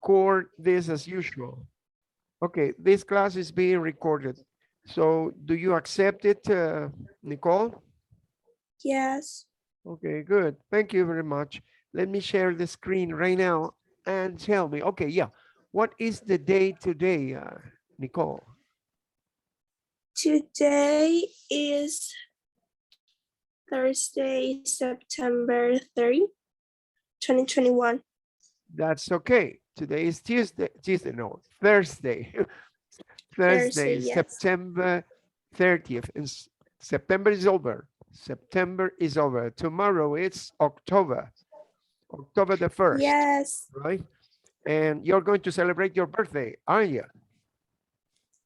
record this as usual. Okay, this class is being recorded. So do you accept it, Nicole? Yes. Okay, good. Thank you very much. Let me share the screen right now and tell me. Okay, yeah. What is the day today, Nicole? Today is Thursday, September 30, 2021. That's okay. Today is Tuesday. Tuesday, no, Thursday. Thursday, Thursday, yes. September 30th. And September is over. September is over. Tomorrow it's October. October the 1st, Yes. right? And you're going to celebrate your birthday, aren't you?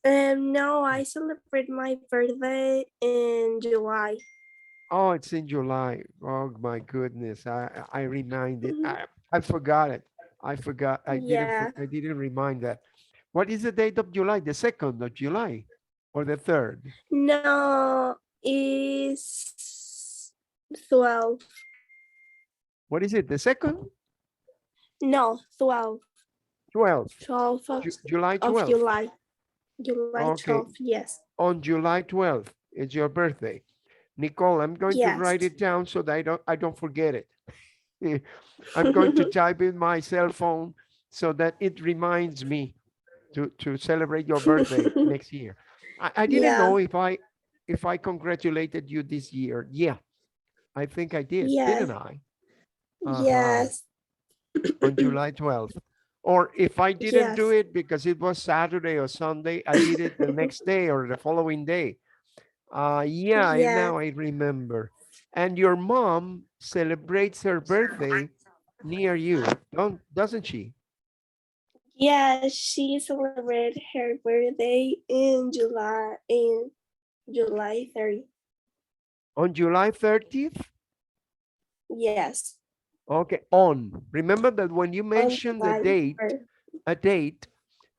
No, I celebrate my birthday in July. Oh, it's in July. Oh my goodness. I reminded. Mhm. I forgot it. I forgot. Yeah. I didn't remind that. What is the date of July? The 2nd of July or the 3rd? No, is 12. What is it? The 2nd? No, 12. 12th. 12 July of 12th. July. July Okay. 12th, yes. On July 12th, it's your birthday. Nicole, I'm going to Yes. write it down so that I don't forget it. I'm going to type in my cell phone so that it reminds me to celebrate your birthday next year. I didn't Yeah. know if I congratulated you this year. Yeah, I think I did, Yes. didn't I? Uh-huh. Yes. On July 12th. Or if I didn't do Yes. it because it was Saturday or Sunday, I did it the next day or the following day. Yeah, Yeah. now I remember. And your mom celebrates her birthday near you, doesn't she? Yeah, she celebrated her birthday in July 30. On July 30th? Yes. Okay, on. Remember that when you On mention the July date, 1st. a date,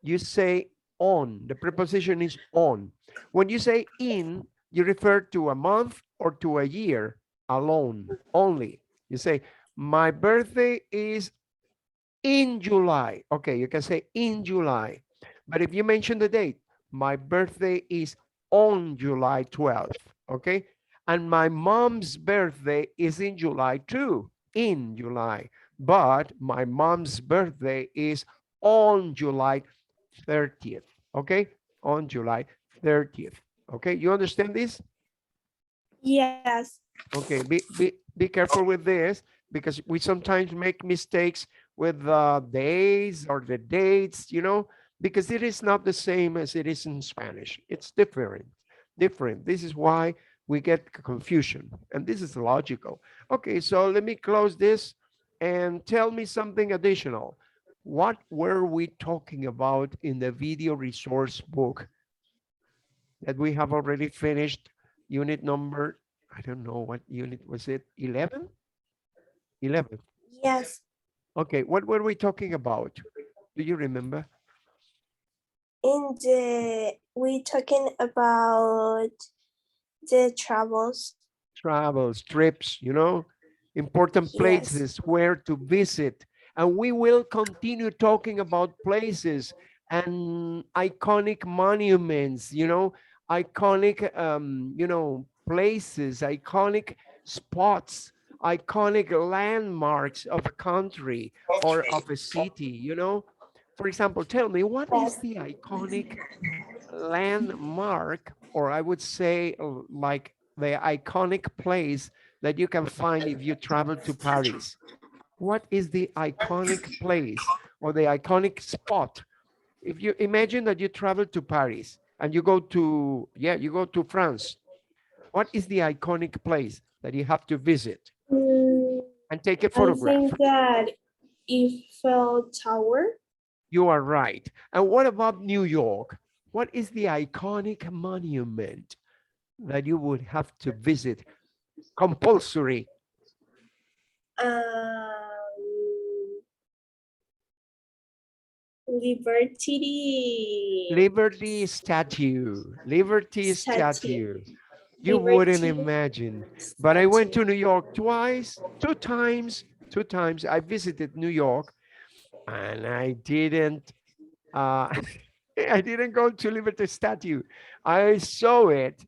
you say on. The preposition is on. When you say in, you refer to a month or to a year alone, only. You say, my birthday is in July. Okay, you can say in July. But if you mention the date, my birthday is on July 12th. Okay. And my mom's birthday is in July too, in July. But my mom's birthday is on July 30th. Okay. On July 30th. Okay. You understand this? Yes. Okay, be careful with this because we sometimes make mistakes with the days or the dates, because it is not the same as it is in Spanish. It's different, different. This is why we get confusion, and this is logical. Okay, so let me close this and tell me something additional. What were we talking about in the video resource book that we have already finished? Unit number, I don't know what unit was it, 11? 11. Yes. Okay, what were we talking about? Do you remember? We talking about the travels. Travels, trips, important Yes. places where to visit. And we will continue talking about places and iconic monuments, iconic, places, iconic spots, iconic landmarks of a country or of a city. For example, tell me, what is the iconic landmark, or I would say like the iconic place that you can find if you travel to Paris? What is the iconic place or the iconic spot? If you imagine that you travel to Paris and you go to, yeah, you go to France, what is the iconic place that you have to visit Mm, and take a I photograph? think that Eiffel Tower. You are right. And what about New York? What is the iconic monument that you would have to visit? Compulsory. Um, Liberty Liberty statue. Liberty statue. statue. You wouldn't Liberty imagine. But I went statue. to New York twice, two times. I visited New York and I didn't uh, I didn't go to Liberty Statue. I saw it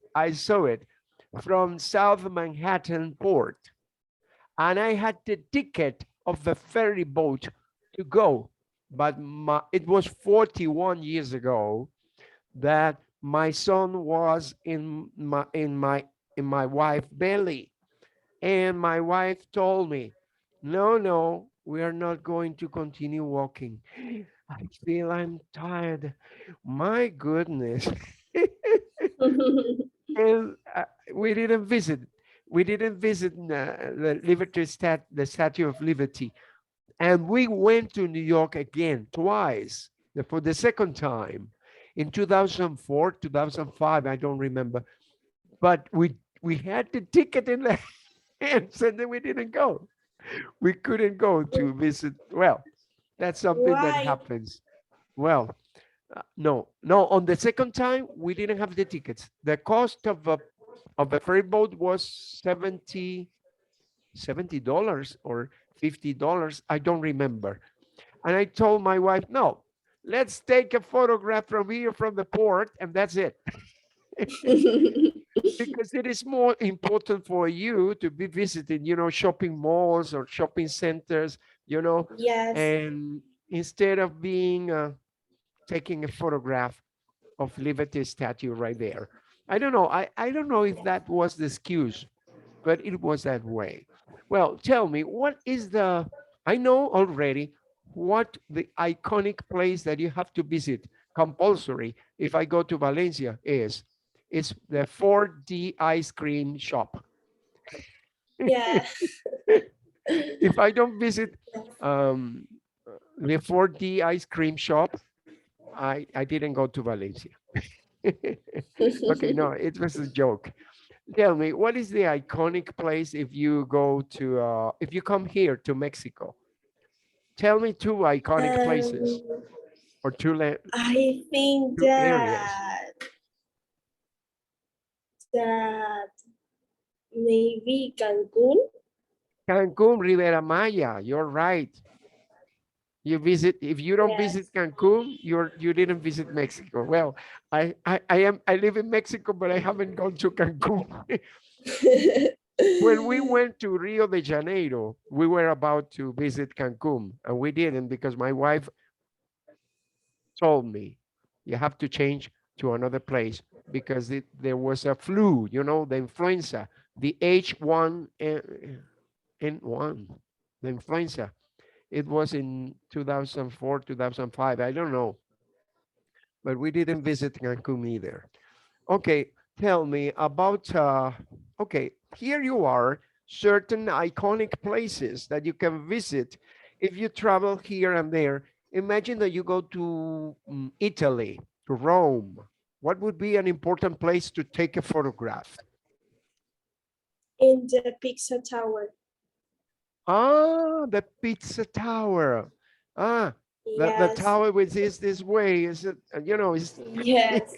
from South Manhattan Port, and I had the ticket of the ferry boat to go. But it was 41 years ago that my son was in my wife's belly, and my wife told me, "No, no, we are not going to continue walking. I feel I'm tired. My goodness." And we didn't visit. We didn't visit the Statue of Liberty, and we went to New York again twice for the second time in 2004, 2005. I don't remember, but we had the ticket in the hands, and then we didn't go. We couldn't go to visit. Well, that's something that Why? happens. Well, no, no. On the second time, we didn't have the tickets. The cost of a ferry boat was $70 or $50. I don't remember. And I told my wife, no, let's take a photograph from here from the port, and that's it. Because it is more important for you to be visiting, shopping malls or shopping centers, Yes. and instead of being taking a photograph of Liberty statue right there. I don't know. I don't know if that was the excuse, but it was that way. Well, tell me, what is I know already what the iconic place that you have to visit compulsory if I go to Valencia is. It's the 4D ice cream shop. Yeah. If I don't visit um, the 4D ice cream shop, I didn't go to Valencia. Okay, no, it was a joke. Tell me, what is the iconic place if you go to, if you come here to Mexico? Tell me two iconic places um, or I think two areas. that maybe Cancun. Cancun, Rivera Maya, you're right. If you don't Yes. visit Cancun, you didn't visit Mexico. Well, I live in Mexico, but I haven't gone to Cancun. When we went to Rio de Janeiro, we were about to visit Cancun, and we didn't because my wife told me you have to change to another place because there was a flu, the influenza, the H1N1, the influenza. It was in 2004, 2005. I don't know, but we didn't visit Cancun either. Okay, tell me about, okay, here you are, certain iconic places that you can visit if you travel here and there. Imagine that you go to Italy, to Rome. What would be an important place to take a photograph? In the Pizza Tower. Ah, the pizza tower. Ah, the Yes. tower which is this way, is it, is Yes.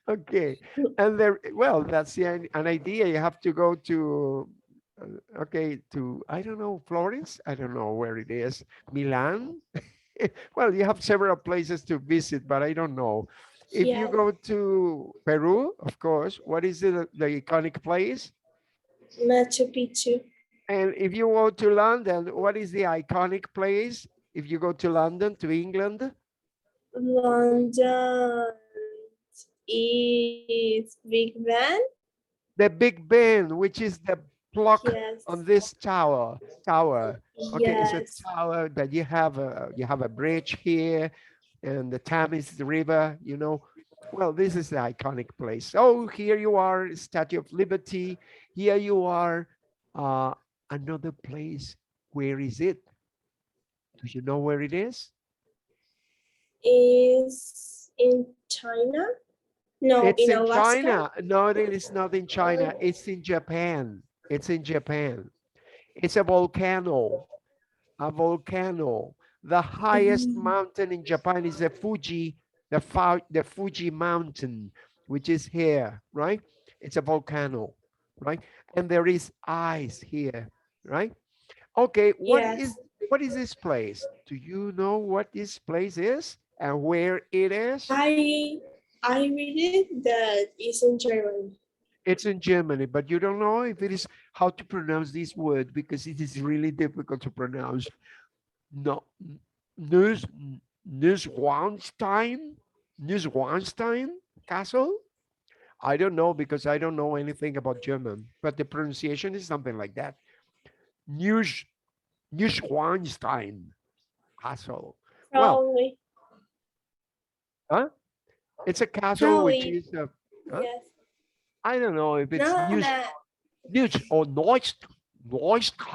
okay. And there, well, that's an idea. You have to go to, okay, to, I don't know, Florence. I don't know where it is. Milan. Well, you have several places to visit, but I don't know. If you Yes. go to Peru, of course, what is the iconic place? Machu Picchu. And if you go to London, what is the iconic place? If you go to London, to England, London is Big Ben. the Big Ben, which is the clock Yes. on this tower. Okay, it's a Yes. tower that you have a bridge here, and the Thames River. Well, this is the iconic place. Oh, here you are, Statue of Liberty. Here you are, uh, another place. Where is it? Do you know where it is? Is in China? No, It's in in Alaska. China. No, it is not in China. It's in Japan. It's in Japan. It's a volcano. A volcano. The highest Mm, mountain in Japan is the Fuji, the Fuji mountain, which is here, right? It's a volcano, right? And there is ice here, right? Okay, what is yes. What is this place? Do you know what this place is and where it is? I I read it that is in German. It's in Germany, but you don't know if it is how to pronounce this word because it is really difficult to pronounce. No, Neus, Neuschwanstein, Neuschwanstein Castle. I don't know because I don't know anything about German, but the pronunciation is something like that. Neus, Neuschwanstein Castle. Well, Probably. huh? It's a castle which Probably. is a, huh? Yes. I don't know if it's Now that Neus or Neuschwanstein,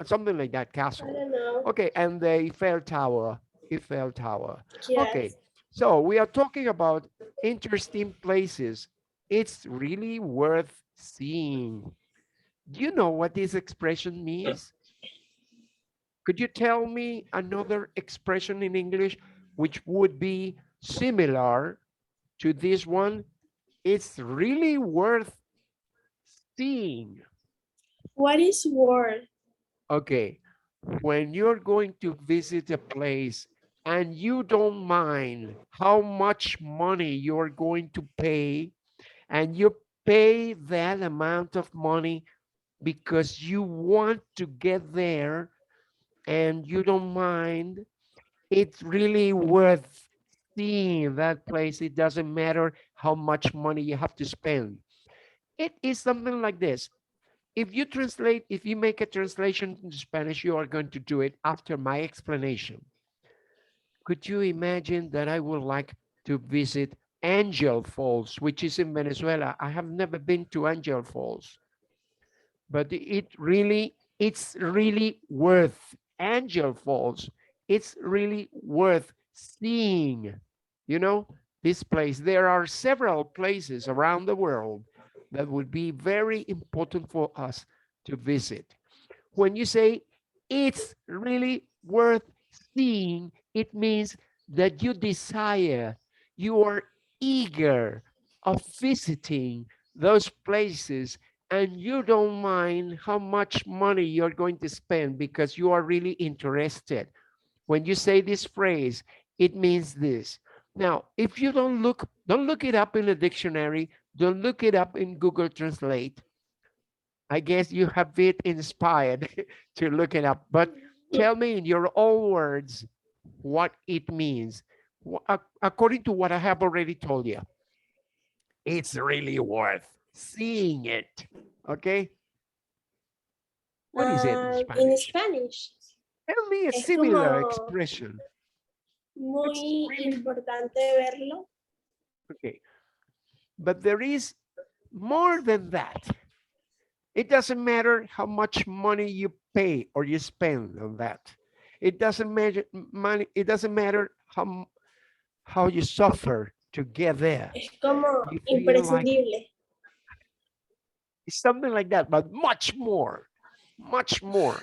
something like that I castle. don't know. Okay, and the Eiffel Tower. Eiffel Tower. Okay, Yes. so we are talking about interesting places. It's really worth seeing. Do you know what this expression means? Could you tell me another expression in English which would be similar to this one? It's really worth seeing. What is word? Okay, when you're going to visit a place and you don't mind how much money you're going to pay, and you pay that amount of money because you want to get there and you don't mind, it's really worth seeing that place. It doesn't matter how much money you have to spend. It is something like this. If you make a translation into Spanish, you are going to do it after my explanation. Could you imagine that I would like to visit Angel Falls, which is in Venezuela? I have never been to Angel Falls, but it's really worth Angel Falls. It's really worth seeing, you know, this place. There are several places around the world that would be very important for us to visit. When you say it's really worth seeing, it means that you desire, you are eager of visiting those places and you don't mind how much money you're going to spend because you are really interested. When you say this phrase, it means this. Now, if you don't look it up in a dictionary, don't look it up in Google Translate. I guess you have been inspired to look it up, but tell me in your own words what it means. According to what I have already told you, it's really worth seeing it. Okay? What is it in In Spanish? Spanish, Tell me a es similar como expression. It's muy really importante verlo. okay. But there is more than that. It doesn't matter how much money you pay or you spend on that. It doesn't matter money. It doesn't matter how you suffer to get there. Es como You feel like imprescindible. it's something like that, but much more, much more.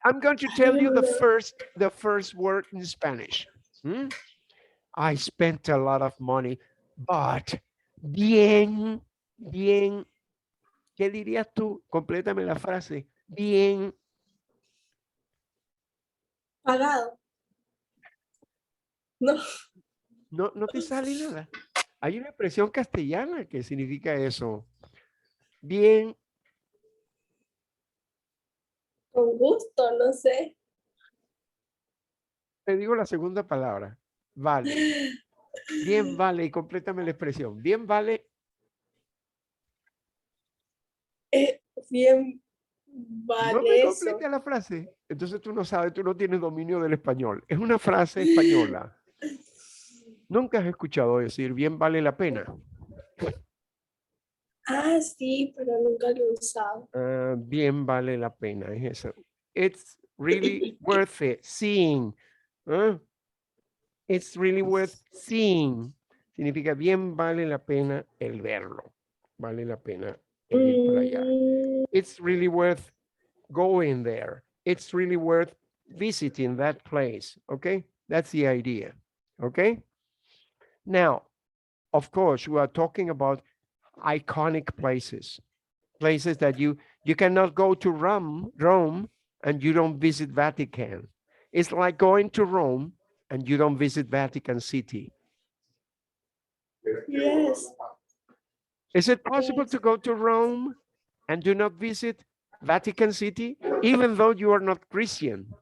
I'm going to I tell you don't know. the first word in Spanish. Hmm? I spent a lot of money, but bien, ¿qué dirías tú? Complétame la frase. Bien, Pagado. No, no te sale nada. Hay una expresión castellana que significa eso. Bien, con gusto, no sé. te digo la segunda palabra. Vale. Bien vale, y complétame la expresión. Bien vale, Bien no me vale eso. complete la frase. Entonces tú no sabes, tú no tienes dominio del español. Es una frase española. Nunca has escuchado decir bien vale la pena. Ah, sí, pero nunca lo he usado. Bien vale la pena, es eso. It's really worth it. Seeing. ¿Ah? It's really worth seeing. Significa bien vale la pena el verlo. Vale la pena el ir para allá. Mm, It's really worth going there. It's really worth visiting that place. Okay? That's the idea. Okay? Now, of course, we are talking about iconic places. Places that you cannot go to Rome and you don't visit Vatican. It's like going to Rome and you don't visit Vatican City. Yes. Is it possible Yes. to go to Rome and do not visit Vatican City, even though you are not Christian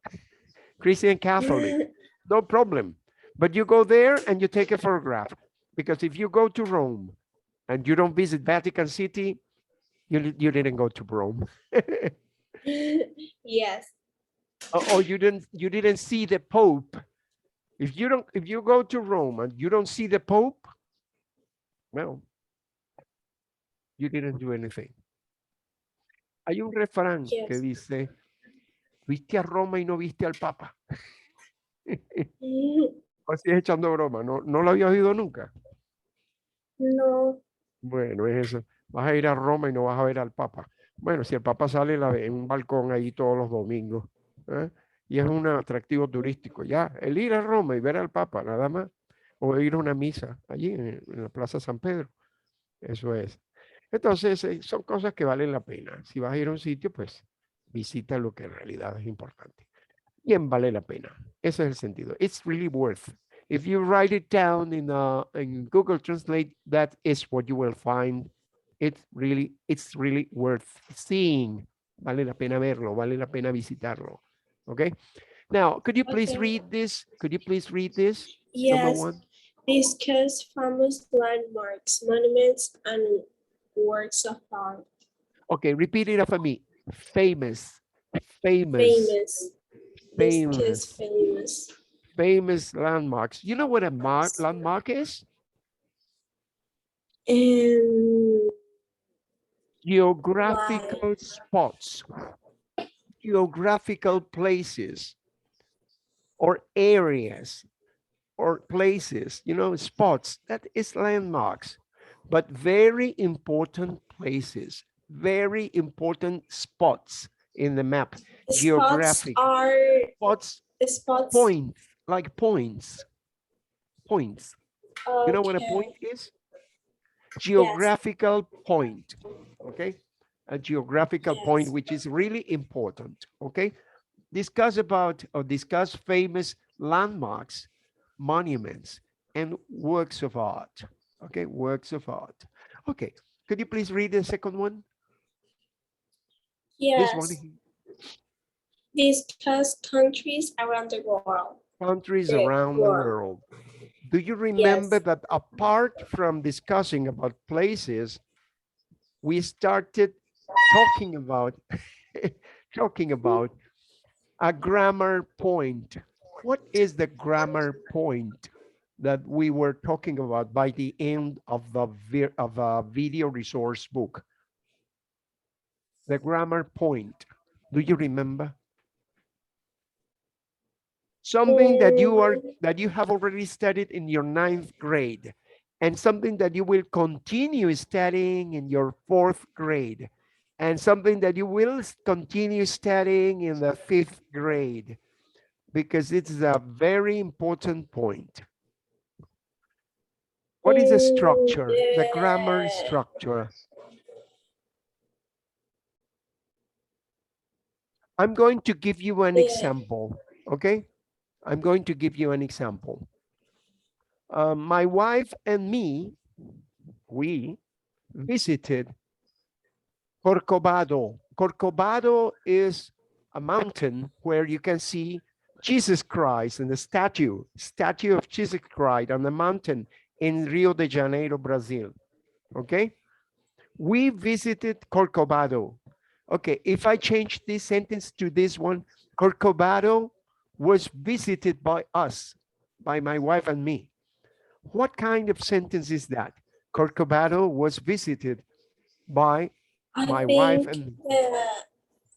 Catholic? No problem. But you go there and you take a photograph. Because if you go to Rome and you don't visit Vatican City, you didn't go to Rome. Yes. Or you didn't see the Pope. If you go to Rome and you don't see the Pope, well, you didn't do anything. Hay un refrán que Yes. dice, viste a Roma y no viste al Papa. Así es echando broma, no lo había oído nunca. No. Bueno, es eso. Vas a ir a Roma y no vas a ver al Papa. Bueno, si el Papa sale en un balcón ahí todos los domingos, ¿eh? Y es un atractivo turístico, ya, el ir a Roma y ver al Papa, nada más, o ir a una misa allí en la Plaza San Pedro, eso es. Entonces, son cosas que valen la pena. Si vas a ir a un sitio, pues visita lo que en realidad es importante. Bien vale la pena. Ese es el sentido. It's really worth. If you write it down in Google Translate, that is what you will find. It's really worth seeing. Vale la pena verlo, vale la pena visitarlo. Okay. Now, could you please Okay. read this? Could you please read this? Number Yes. one. Discuss famous landmarks, monuments, and works of art. Okay, repeat it after me. Famous, famous, Famous. Discuss famous, famous. famous landmarks. You know what a landmark is? And why? Geographical spots, geographical places or areas or places, spots. That is landmarks, but very important places, very important spots in the map. Spots Geographic are spots, spots. points, like points. You know what a point Okay. is? Yes. Geographical point, okay? A geographical point, Yes. which is really important, okay? Discuss famous landmarks, monuments, and works of art, okay? Works of art. Okay, could you please read the second one? This one, Yes. Discuss countries around the world. countries around the World. world. Do you remember Yes. that apart from discussing about places, we started talking about talking about a grammar point. What is the grammar point that we were talking about by the end of the video resource book? The grammar point. Do you remember? Something that you have already studied in your 9th grade and something that you will continue studying in your 4th grade and something that you will continue studying in the 5th grade because it's a very important point. What is the structure, the grammar structure? I'm going to give you an example, okay? I'm going to give you an example. My wife and me, we visited Corcovado. Corcovado is a mountain where you can see Jesus Christ and the statue of Jesus Christ on the mountain in Rio de Janeiro, Brazil. Okay? We visited Corcovado. Okay, if I change this sentence to this one, Corcovado was visited by us, by my wife and me. What kind of sentence is that? Corcovado was visited by my wife think and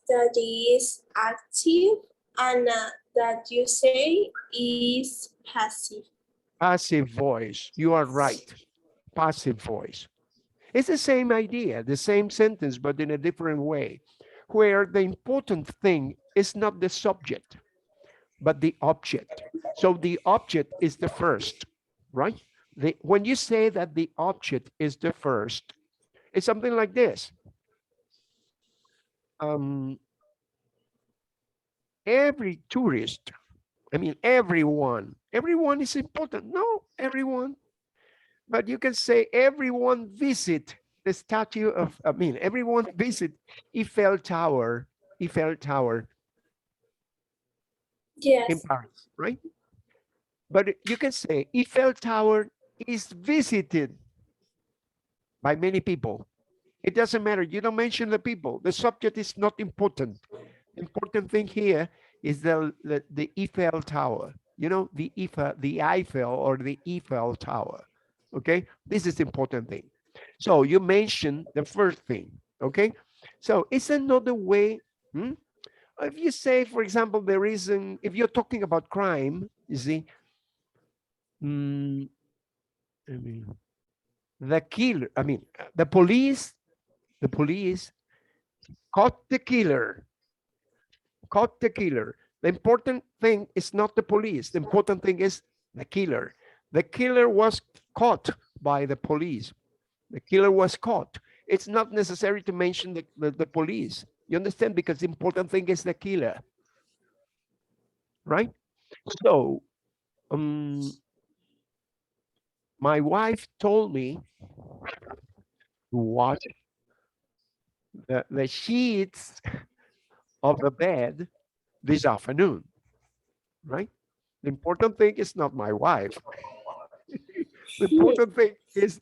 that is active and that you say is passive. passive voice. You are right. Passive voice. It's the same idea, the same sentence, but in a different way, where the important thing is not the subject, but the object. So the object is the first, right? When you say that the object is the first, it's something like this. um, every tourist, I mean, everyone is important. No, everyone, but you can say everyone visit the statue of, I mean, everyone visit Eiffel Tower, Eiffel Tower in Yes. Paris, right? But you can say Eiffel Tower is visited by many people. It doesn't matter. You don't mention the people. The subject is not important. The important thing here is the Eiffel Tower. You know, the Eiffel or the Eiffel Tower. Okay, this is the important thing. So you mentioned the first thing. Okay, so it's another way. Hmm? If you say, for example, there isn't. If you're talking about crime, you see, mm, I mean, the killer. I mean, the police. The police caught the killer, caught the killer. The important thing is not the police. The important thing is the killer. The killer was caught by the police. The killer was caught. It's not necessary to mention the police. You understand? Because the important thing is the killer, right? So, um, my wife told me to wash the sheets of the bed this afternoon, right? The important thing is not my wife. The important thing is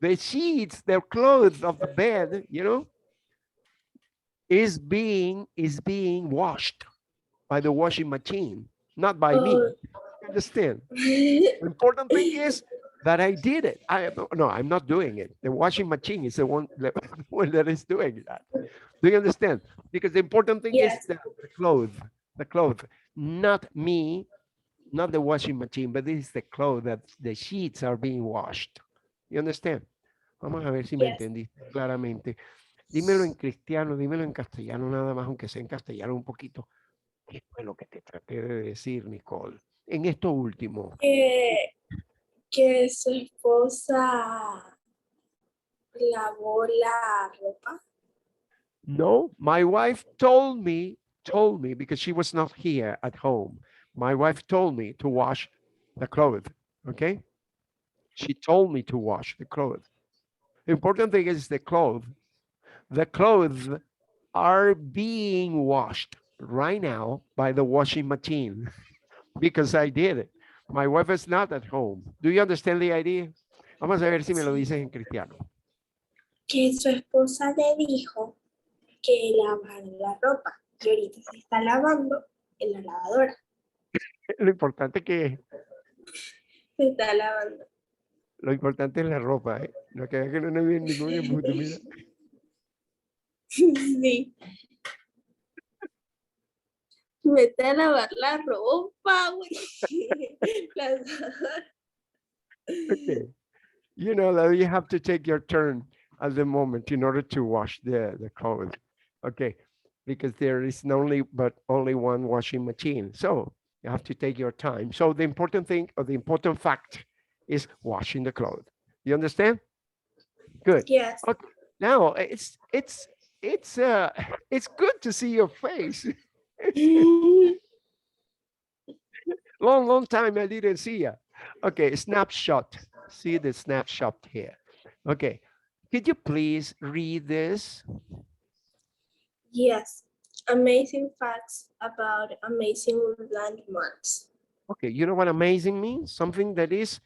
the sheets, the clothes of the bed, you know, is being washed by the washing machine, not by me. Oh. Understand? The important thing is that I did it. No, I'm not doing it. The washing machine is the one that, one that is doing that. Do you understand? Because the important thing is Yes. the clothes, not me, not the washing machine, but this is the clothes that the sheets are being washed. You understand? Vamos a ver si me Yes. entendiste claramente. Dímelo en cristiano, dímelo en castellano nada más, aunque sea en castellano un poquito. ¿Qué fue lo que te traté de decir, Nicole? En esto último. Que, que su esposa lavó la ropa. No, my wife told me because she was not here at home. My wife told me to wash the clothes. Okay? She told me to wash the clothes. The important thing is the clothes. The clothes are being washed right now by the washing machine because I did it. My wife is not at home. Do you understand the idea? Vamos a ver si me lo dices Sí. en cristiano. Que su esposa le dijo que lavara la ropa y ahorita se está lavando en la lavadora. Lo importante que Se está lavando. lo importante es la ropa, ¿eh? No queda que no viene ningún embuste, mira. Sí. Vete a lavar la ropa, güey. Okay. You know that you have to take your turn at the moment in order to wash the clothes. Okay. Because there is only one washing machine. So you have to take your time. So the important thing or the important fact is washing the clothes. You understand? Good. Yes. Okay. Now it's it's good to see your face. Long time I didn't see you. Okay, snapshot. See the snapshot here. Okay. Could you please read this? Yes. Amazing facts about amazing landmarks. Okay, you know what amazing means? Something that is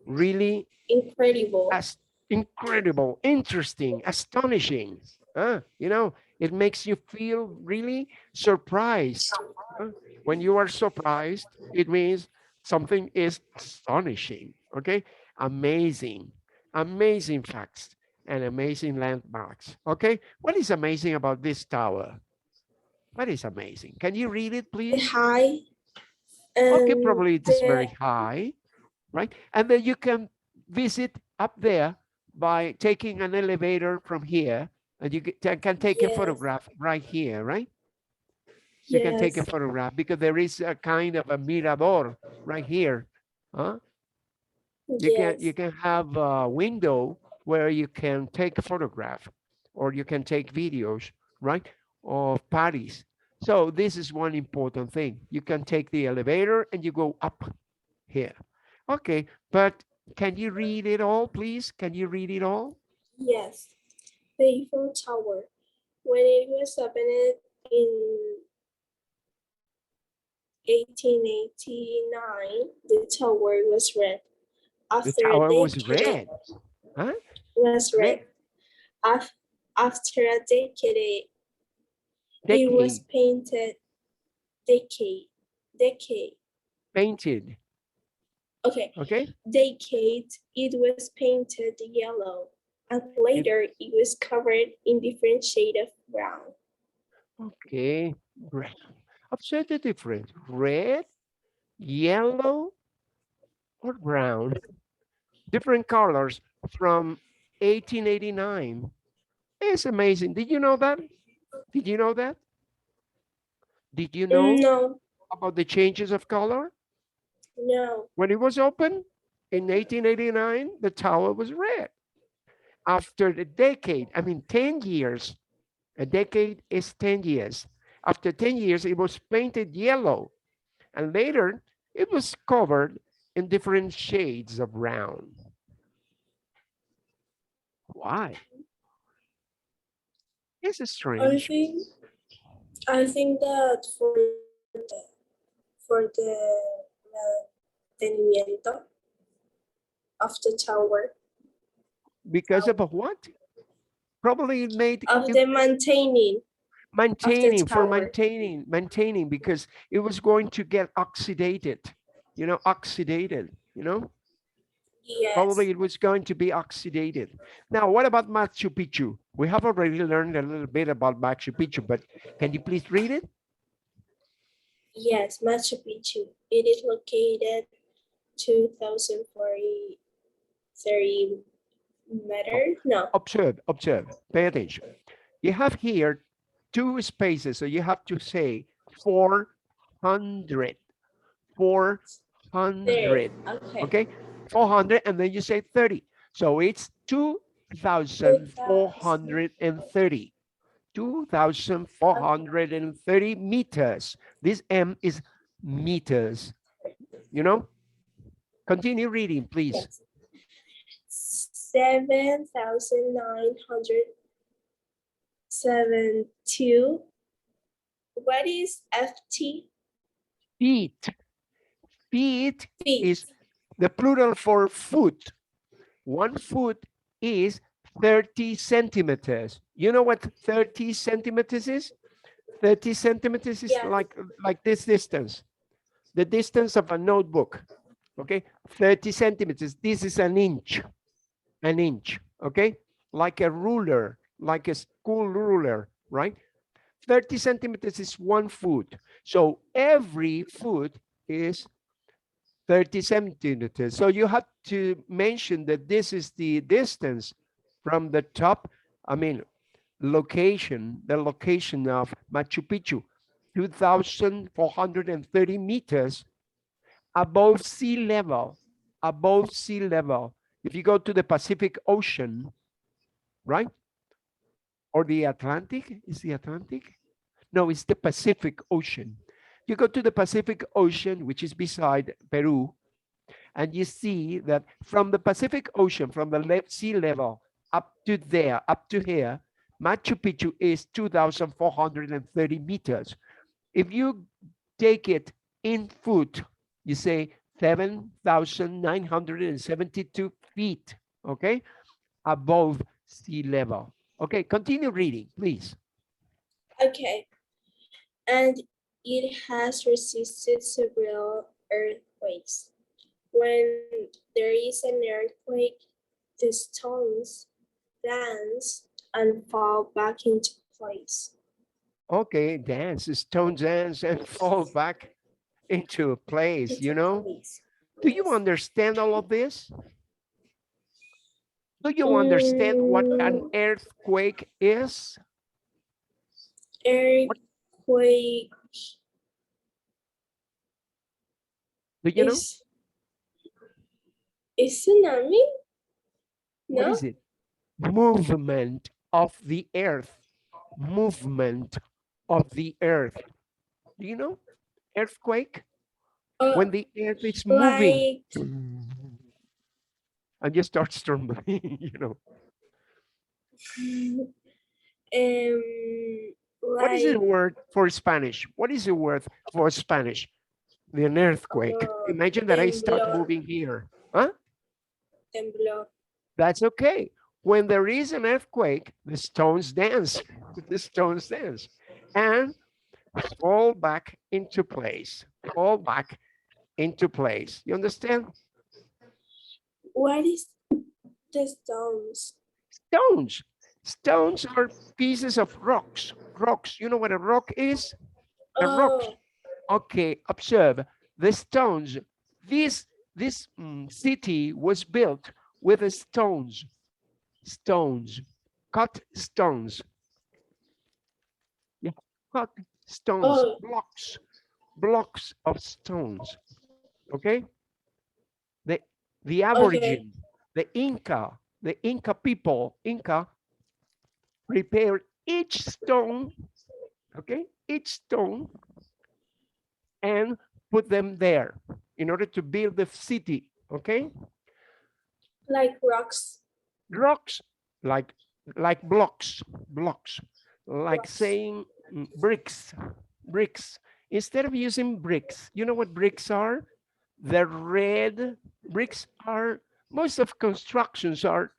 really Incredible. as incredible, interesting, astonishing. You know, it makes you feel really surprised. huh? When you are surprised, it means something is astonishing. Okay, amazing, amazing facts and amazing landmarks. Okay, what is amazing about this tower? What is amazing? Can you read it, The please? high Okay, and probably it is very the high, right? And then you can visit up there by taking an elevator from here, and you can take a yes, photograph right here, right? You can take a yes, photograph because there is a kind of a mirador right here. Huh? You yes, can have a window where you can take a photograph, or you can take videos, right? of Paris. So this is one important thing. You can take the elevator and you go up here. Okay, but can you read it all, please? Can you read it all? Yes, the Eiffel Tower. When it was opened in 1889, the tower was red. The After a tower was decade, red. Huh? was red. Red. After a decade, it was Decade. painted. Decade. Painted. Okay, Okay. decade. It was painted yellow, and It, later it was covered in different shade of brown. okay. Red. Observe the difference. Red, yellow, or brown. Different colors from 1889. It's amazing. Did you know that? Did you know that? Did you know No, about the changes of color? no. When it was open in 1889, the tower was red. After the decade, I mean 10 years, a decade is 10 years. After 10 years, it was painted yellow. And later, it was covered in different shades of brown. Why? It's I strange. think I think that for the mantenimiento of the tower, Because of what? Probably it made of it the maintaining of the tower. maintaining because it was going to get oxidated, oxidated, Yes, probably it was going to be oxidated. Now, what about Machu Picchu? We have already learned a little bit about Machu Picchu, but can you please read it? yes, Machu Picchu. It is located 2,040 30 Oh, meters. No, observe, pay attention. You have here two spaces, so you have to say 400, 30. 400, Okay, okay? 400, and then you say 30. So it's 2,000. 2,430. 2,430 meters. This M is meters, you know? Continue reading, please. Yes, 7,972. What is FT? Feet. Feet Feet. is the plural for foot. One foot is 30 centimeters. You know what 30 centimeters is? 30 centimeters is Yes, like this distance, the distance of a notebook. Okay, 30 centimeters. This is an inch. Okay, like a ruler, like a school ruler, right? 30 centimeters is 1 foot. So every foot is 30 centimeters. So you have to mention that this is the distance from the top, I mean, the location of Machu Picchu, 2,430 meters above sea level, above sea level. If you go to the Pacific Ocean, right? Or the Atlantic, is the Atlantic? No, it's the Pacific Ocean. You go to the Pacific Ocean, which is beside Peru, and you see that from the Pacific Ocean, from the sea level up to there, up to here, Machu Picchu is 2,430 meters. If you take it in foot, you say 7,972 feet, okay, above sea level. Okay, continue reading, please. okay. And it has resisted several earthquakes. When there is an earthquake, the stones dance and fall back into place. Okay, dance, stone dance, and fall back into place, Into you know? place. Do you Yes. understand all of this? Do you understand what an Mm, earthquake is? What earthquake do you know? is tsunami? What No? is it? Movement of the earth. Movement. of the earth. Do you know earthquake? Uh, When the earth is moving like and you start trembling, you know. um What is the like word for Spanish? What is the word for Spanish? An earthquake. uh, Imagine that I start temblor, moving here. Huh? temblor. That's okay. When there is an earthquake, the stones dance. The stones dance and fall back into place. Fall back into place. You understand? What is the stones? Stones. Stones are pieces of rocks. Rocks. You know what a rock is? A rock. Oh, Okay, observe the stones. This city was built with the stones, stones, cut stones. Yeah, cut stones, oh, blocks, blocks of stones. Okay, the the okay, aborigine, the Inca people, Inca prepared each stone. Okay, each stone and put them there in order to build the city. Okay, like rocks, rocks like blocks, blocks, like rocks. saying bricks, bricks. Instead of using bricks, you know what bricks are? The red bricks are, most of constructions are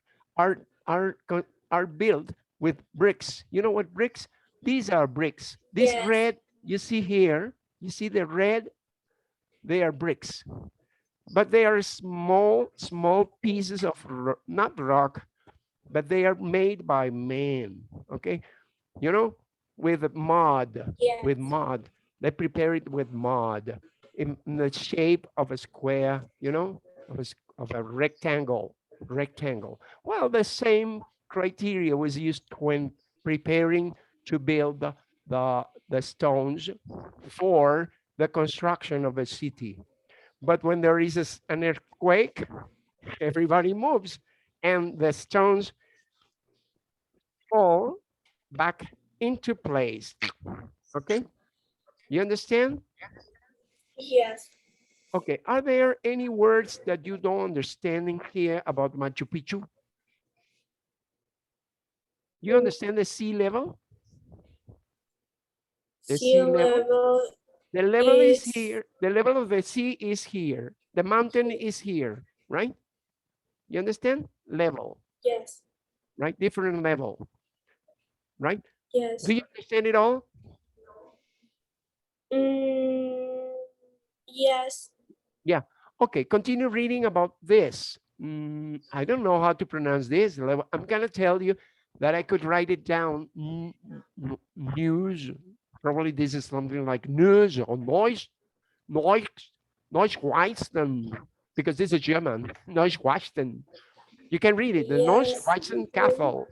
built with bricks. You know what bricks? These are bricks. This Yes, red you see here, you see the red, they are bricks, but they are small pieces of not rock, but they are made by man. Okay, you know, with mud, with yes, mud. They prepare it with mud in the shape of a square, you know, of a rectangle. Rectangle. Well, the same criteria was used when preparing to build the stones for the construction of a city. But when there is an earthquake, everybody moves and the stones fall back into place. Okay, you understand? yes. Okay, are there any words that you don't understand in here about Machu Picchu? You Mm, understand the sea level? The sea sea level? level The level is is here. The level of the sea is here. The mountain is here, right? You understand? Level, yes, right? Different level, right? Do yes. you understand it all? Mm, yes, Yeah. Okay, continue reading about this. I don't know how to pronounce this. I'm going to tell you that I could write it down. News. Probably this is something like news or noise, Neuschwanstein, because this is German. Neuschwanstein. You can read it. The yes. Neuschwanstein Castle.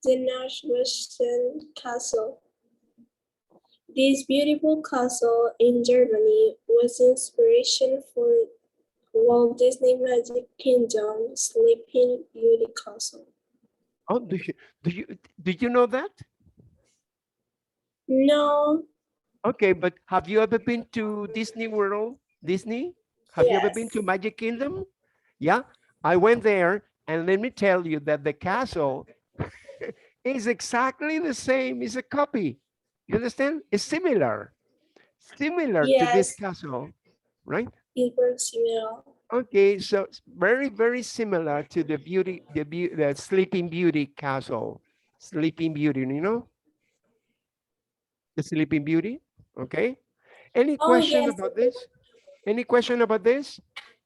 The Neuschwanstein Castle. This beautiful castle in Germany was inspiration for Walt Disney Magic Kingdom Sleeping Beauty Castle. Oh, do you know that? No, Okay, but have you ever been to Disney World? Disney? Have you ever been yes, to Magic Kingdom? Yeah, I went there, and let me tell you that the castle is exactly the same. It's a copy. You understand? It's similar to this yes, castle, right? it works well. Okay, so it's very, very similar to the Sleeping Beauty castle. Sleeping Beauty, you know, the Sleeping Beauty. Okay. Any Oh, question yes, about this? Any question about this?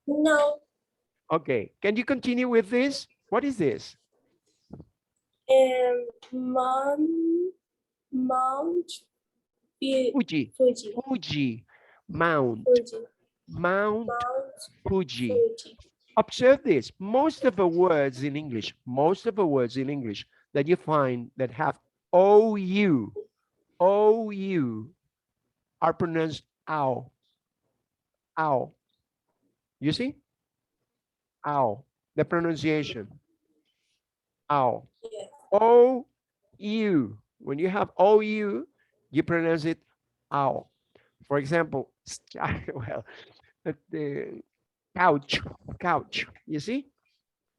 no, Okay. Can you continue with this? What is this? Mount, Mount Fuji. Fuji, Fuji. Mount. Fuji, Mount Mount Fuji. Fuji. Observe this. Most of the words in English that you find that have OU, OU are pronounced ow, ow. You see? Ow. The pronunciation, ow. Yes, OU, When you have OU, you pronounce it ow. For example, well, the couch, couch, you see,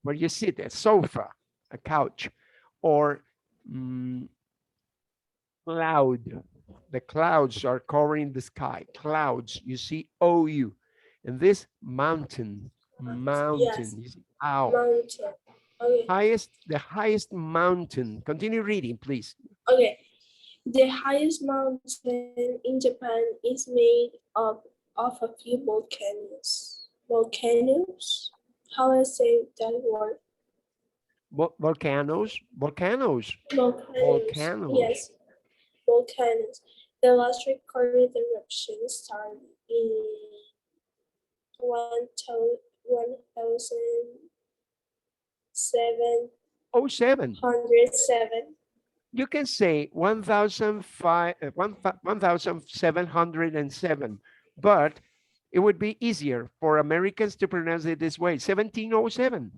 where you sit, a sofa, a couch, or mm, cloud. The clouds are covering the sky. Clouds, you see OU. And this mountain, mountain, Yes. you see, ow. Mountain. Okay. The highest mountain. Continue reading, please. Okay. The highest mountain in Japan is made of a few volcanoes. Volcanoes? How I say that word? Volcanoes, volcanoes, Volcanoes. volcanoes. Yes, volcanoes. The last recorded eruption started in Oh, seven. 1707. You can say 1707, but it would be easier for Americans to pronounce it this way, 1707.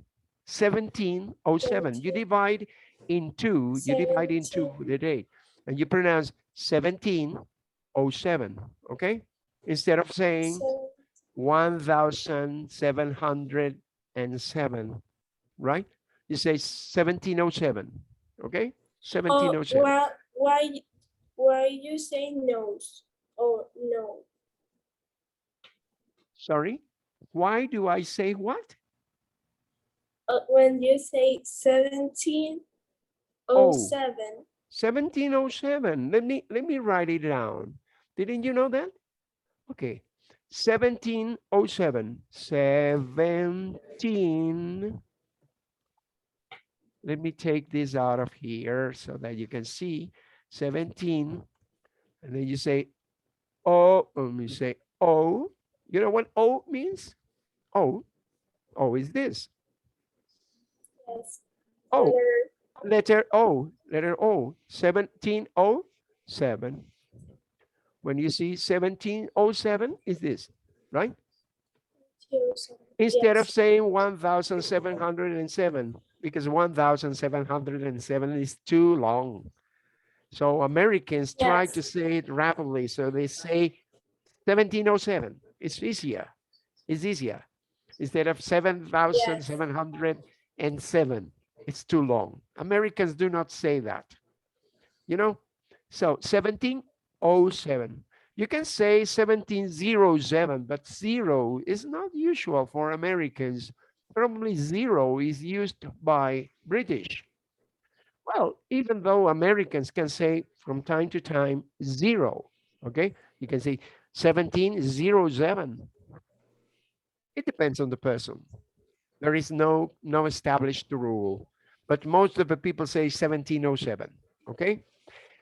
1707. You divide into 17. the date, and you pronounce 1707, okay? Instead of saying 1707, right? You say 1707, okay? Oh, 1707. why you say nose or no? Sorry, why do I say what? When you say 1707. Oh, 1707. Let me write it down. Didn't you know that? Okay. 1707. 17. Let me take this out of here so that you can see. 17. And then you say oh, let me say oh. You know what O means? O. O is this. Yes. O. Letter. Letter O. Letter O. 1707. When you see 1707 is this, right? Instead of Yes. saying 1707, because 1707 is too long. So Americans try Yes. to say it rapidly. So they say 1707. It's easier. It's easier. Instead of Yes. 7707. It's too long. Americans do not say that. You know? So 1707. You can say 1707, but zero is not usual for Americans. Probably zero is used by British. Well, even though Americans can say from time to time zero, okay? You can say 1707. It depends on the person. There is no established rule, but most of the people say 1707, okay?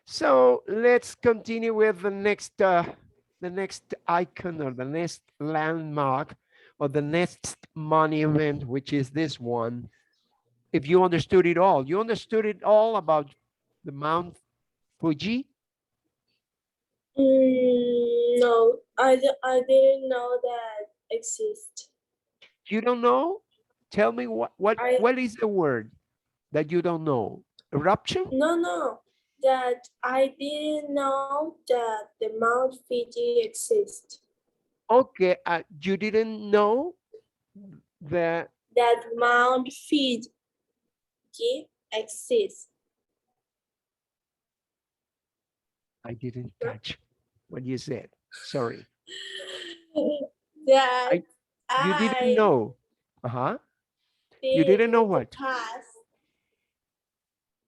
So let's continue with the next icon or the next landmark or the next monument, which is this one. If you understood it all, you understood it all about the Mount Fuji. No, I didn't know that exists. You don't know? Tell me I what is the word that you don't know? Eruption? no, that I didn't know that the Mount Fiji exists. Okay, you didn't know that That Mount Fiji exists. I didn't catch what you said. Sorry. That I You didn't I know. Uh-huh. You did didn't know in the what? past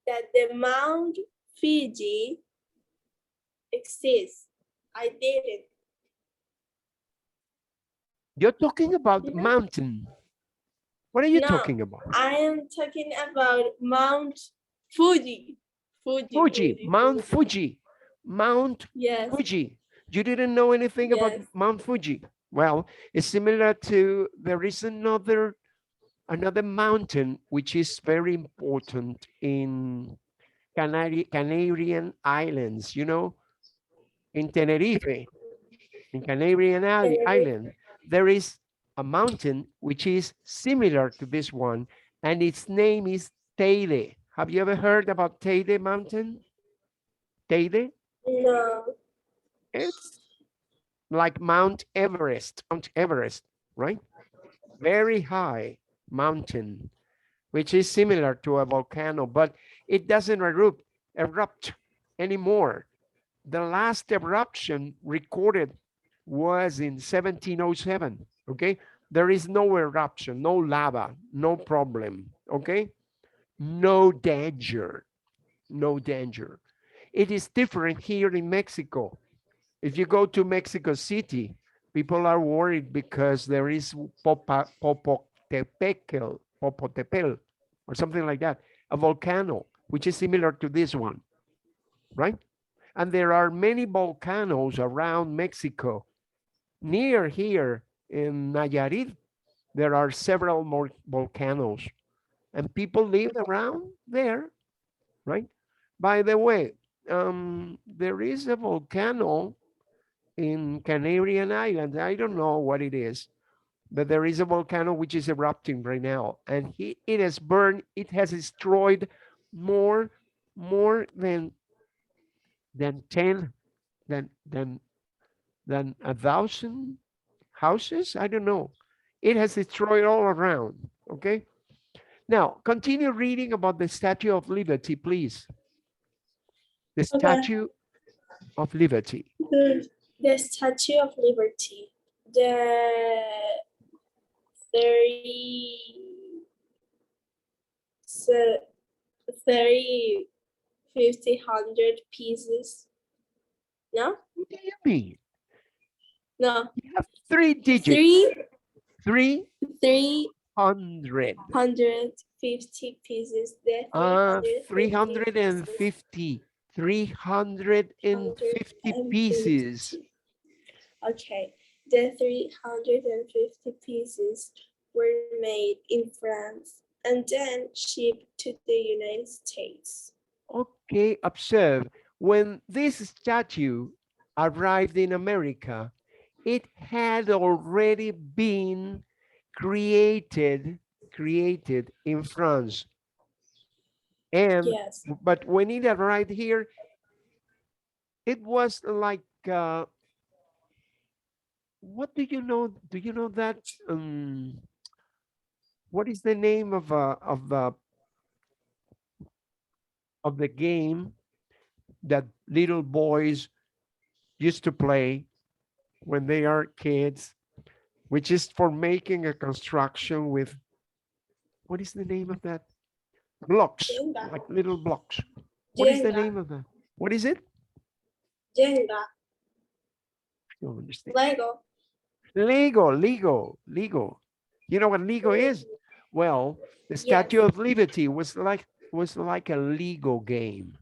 that the Mount Fiji exists. I didn't. You're talking about You know? mountain. What are you No, talking about? I am talking about Mount Fuji. Fuji, Mount Fuji. Fuji, Mount Yes, Fuji. You didn't know anything about yes. Mount Fuji. Well, it's similar to there is another mountain which is very important in Canarian Islands, in Tenerife, in Canarian Tenerife. Island, there is a mountain which is similar to this one, and its name is Teide. Have you ever heard about Teide Mountain? Teide? No. It's like Mount Everest, right? Very high mountain, which is similar to a volcano, but it doesn't erupt anymore. The last eruption recorded was in 1707, okay? There is no eruption, no lava, no problem, okay? No danger, no danger. It is different here in Mexico. If you go to Mexico City, people are worried because there is Popotepel, or something like that, a volcano, which is similar to this one, right? And there are many volcanoes around Mexico. Near here in Nayarit, there are several more volcanoes, and people live around there, right? By the way, there is a volcano in Canarian Islands. I don't know what it is, but there is a volcano which is erupting right now, and it has burned. It has destroyed more more than 10 than 1,000 houses. I don't know. It has destroyed all around. Okay. Now continue reading about the Statue of Liberty, please. The Okay. Statue of Liberty. The Statue of Liberty. The 30, so 30, 50, 100 pieces. No? What do you mean? No. You have three digits. Three, 300. 350 pieces. The 350 350 pieces. 150. Okay. The 350 pieces were made in France and then shipped to the United States. Okay, observe. When this statue arrived in America, it had already been created in France. And Yes. but when it arrived here, it was like what do you know? Do you know that what is the name of the game that little boys used to play when they are kids, which is for making a construction with what is the name of that? Blocks, Jenga. like little blocks. What is the Jenga. name of that? What is it? Jenga. I don't understand. Lego. Lego. You know what Lego is? Well, the Yes. Statue of Liberty was like a Lego game.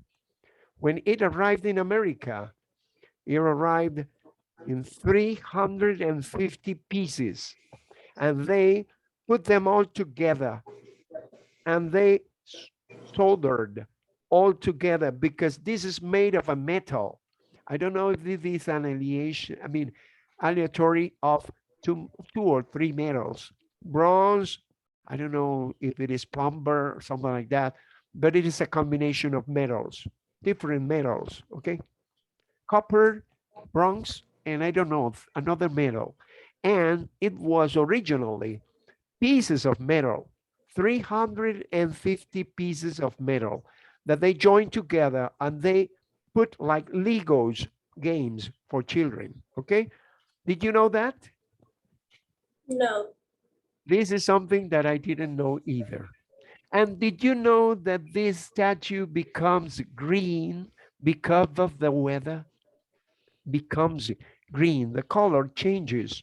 When it arrived in America, it arrived in 350 pieces, and they put them all together, and they soldered all together because this is made of a metal. I don't know if this is an aleatory of two or three metals. Bronze, I don't know if it is plumber or something like that, but it is a combination of metals, different metals, okay? Copper, bronze, and I don't know, another metal. And it was originally pieces of metal, 350 pieces of metal that they joined together and they put like Legos games for children, okay? Did you know that? No. This is something that I didn't know either. And did you know that this statue becomes green because of the weather? Becomes green, the color changes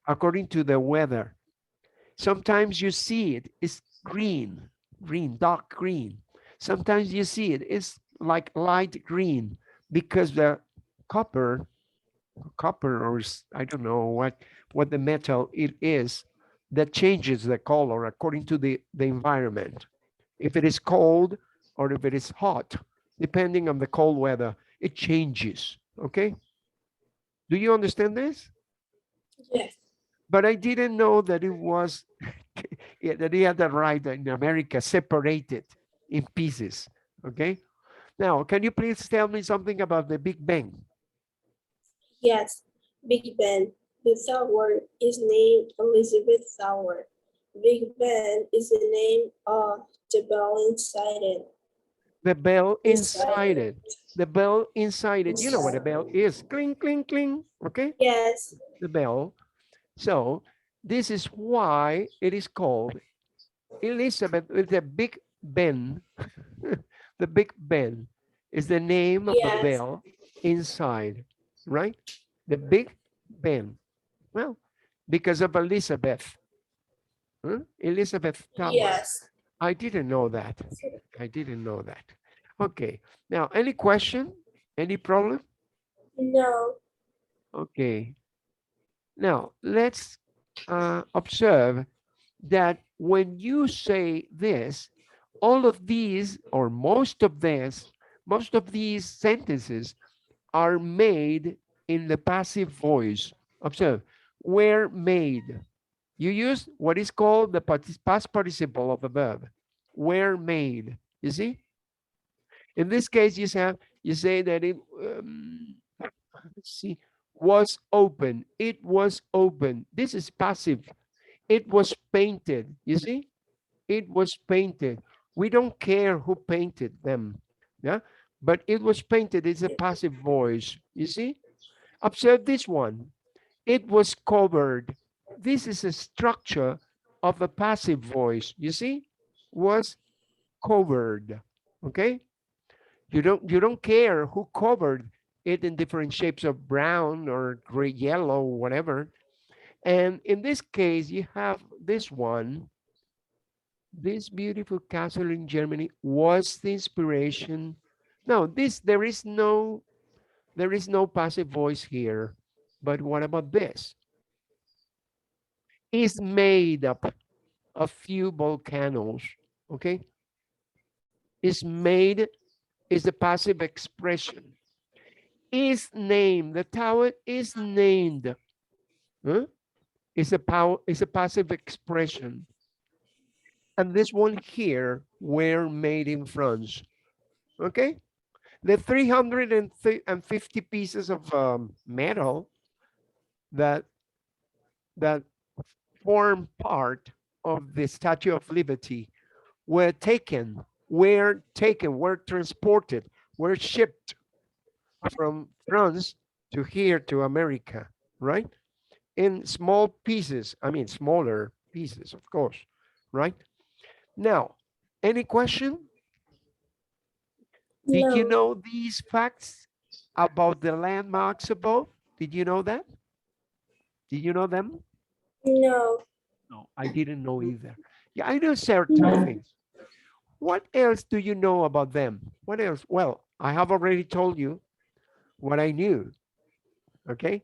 according to the weather. Sometimes you see it's green, dark green. Sometimes you see it's like light green because the copper, or I don't know what the metal it is that changes the color according to the environment. If it is cold or if it is hot, depending on the cold weather, it changes. Okay. Do you understand this? Yes. But I didn't know that it was that he had arrived in America separated in pieces. Okay. Now, can you please tell me something about the Big Bang? Yes, Big Ben. The tower is named Elizabeth Tower. Big Ben is the name of the bell inside it. The bell Inside inside it. it. The bell inside it. You know what a bell is. Cling, cling, cling. Okay? Yes, The bell. So this is why it is called Elizabeth with the Big Ben. The Big Ben is the name of the yes, bell inside, right? The Big Ben. Well, because of Elizabeth. Huh? Elizabeth Tower. yes. I didn't know that. I didn't know that. Okay. Now, any question? Any problem? No, Okay. Now, let's observe that when you say this, all of these, or most of these sentences are made in the passive voice. Observe, were made. You use what is called the past participle of the verb. Were made. You see? In this case, you say that it let's see, was open. It was open. This is passive. It was painted. You see? It was painted. We don't care who painted them. Yeah. But it was painted is a passive voice. You see? Observe this one. It was covered. This is a structure of a passive voice. You see? Was covered. Okay? You don't care who covered it in different shapes of brown or gray, yellow, whatever. And in this case, you have this one. This beautiful castle in Germany was the inspiration. No, this there is no passive voice here. But what about this? Is made up of few volcanoes. Okay, is made is the passive expression. Is named. The tower is named. Huh? Is a passive expression. And this one here were made in France. Okay, the 350 pieces of metal that that form part of the Statue of Liberty were transported, were shipped from France to here to America, right? In small pieces, I mean smaller pieces, of course, right? Now, any question? Did you no, know these facts about the landmarks above? Did you know that? Did you know them? no. No, I didn't know either. Yeah, I know certain things. What else do you know about them? What else? Well, I have already told you what I knew. Okay.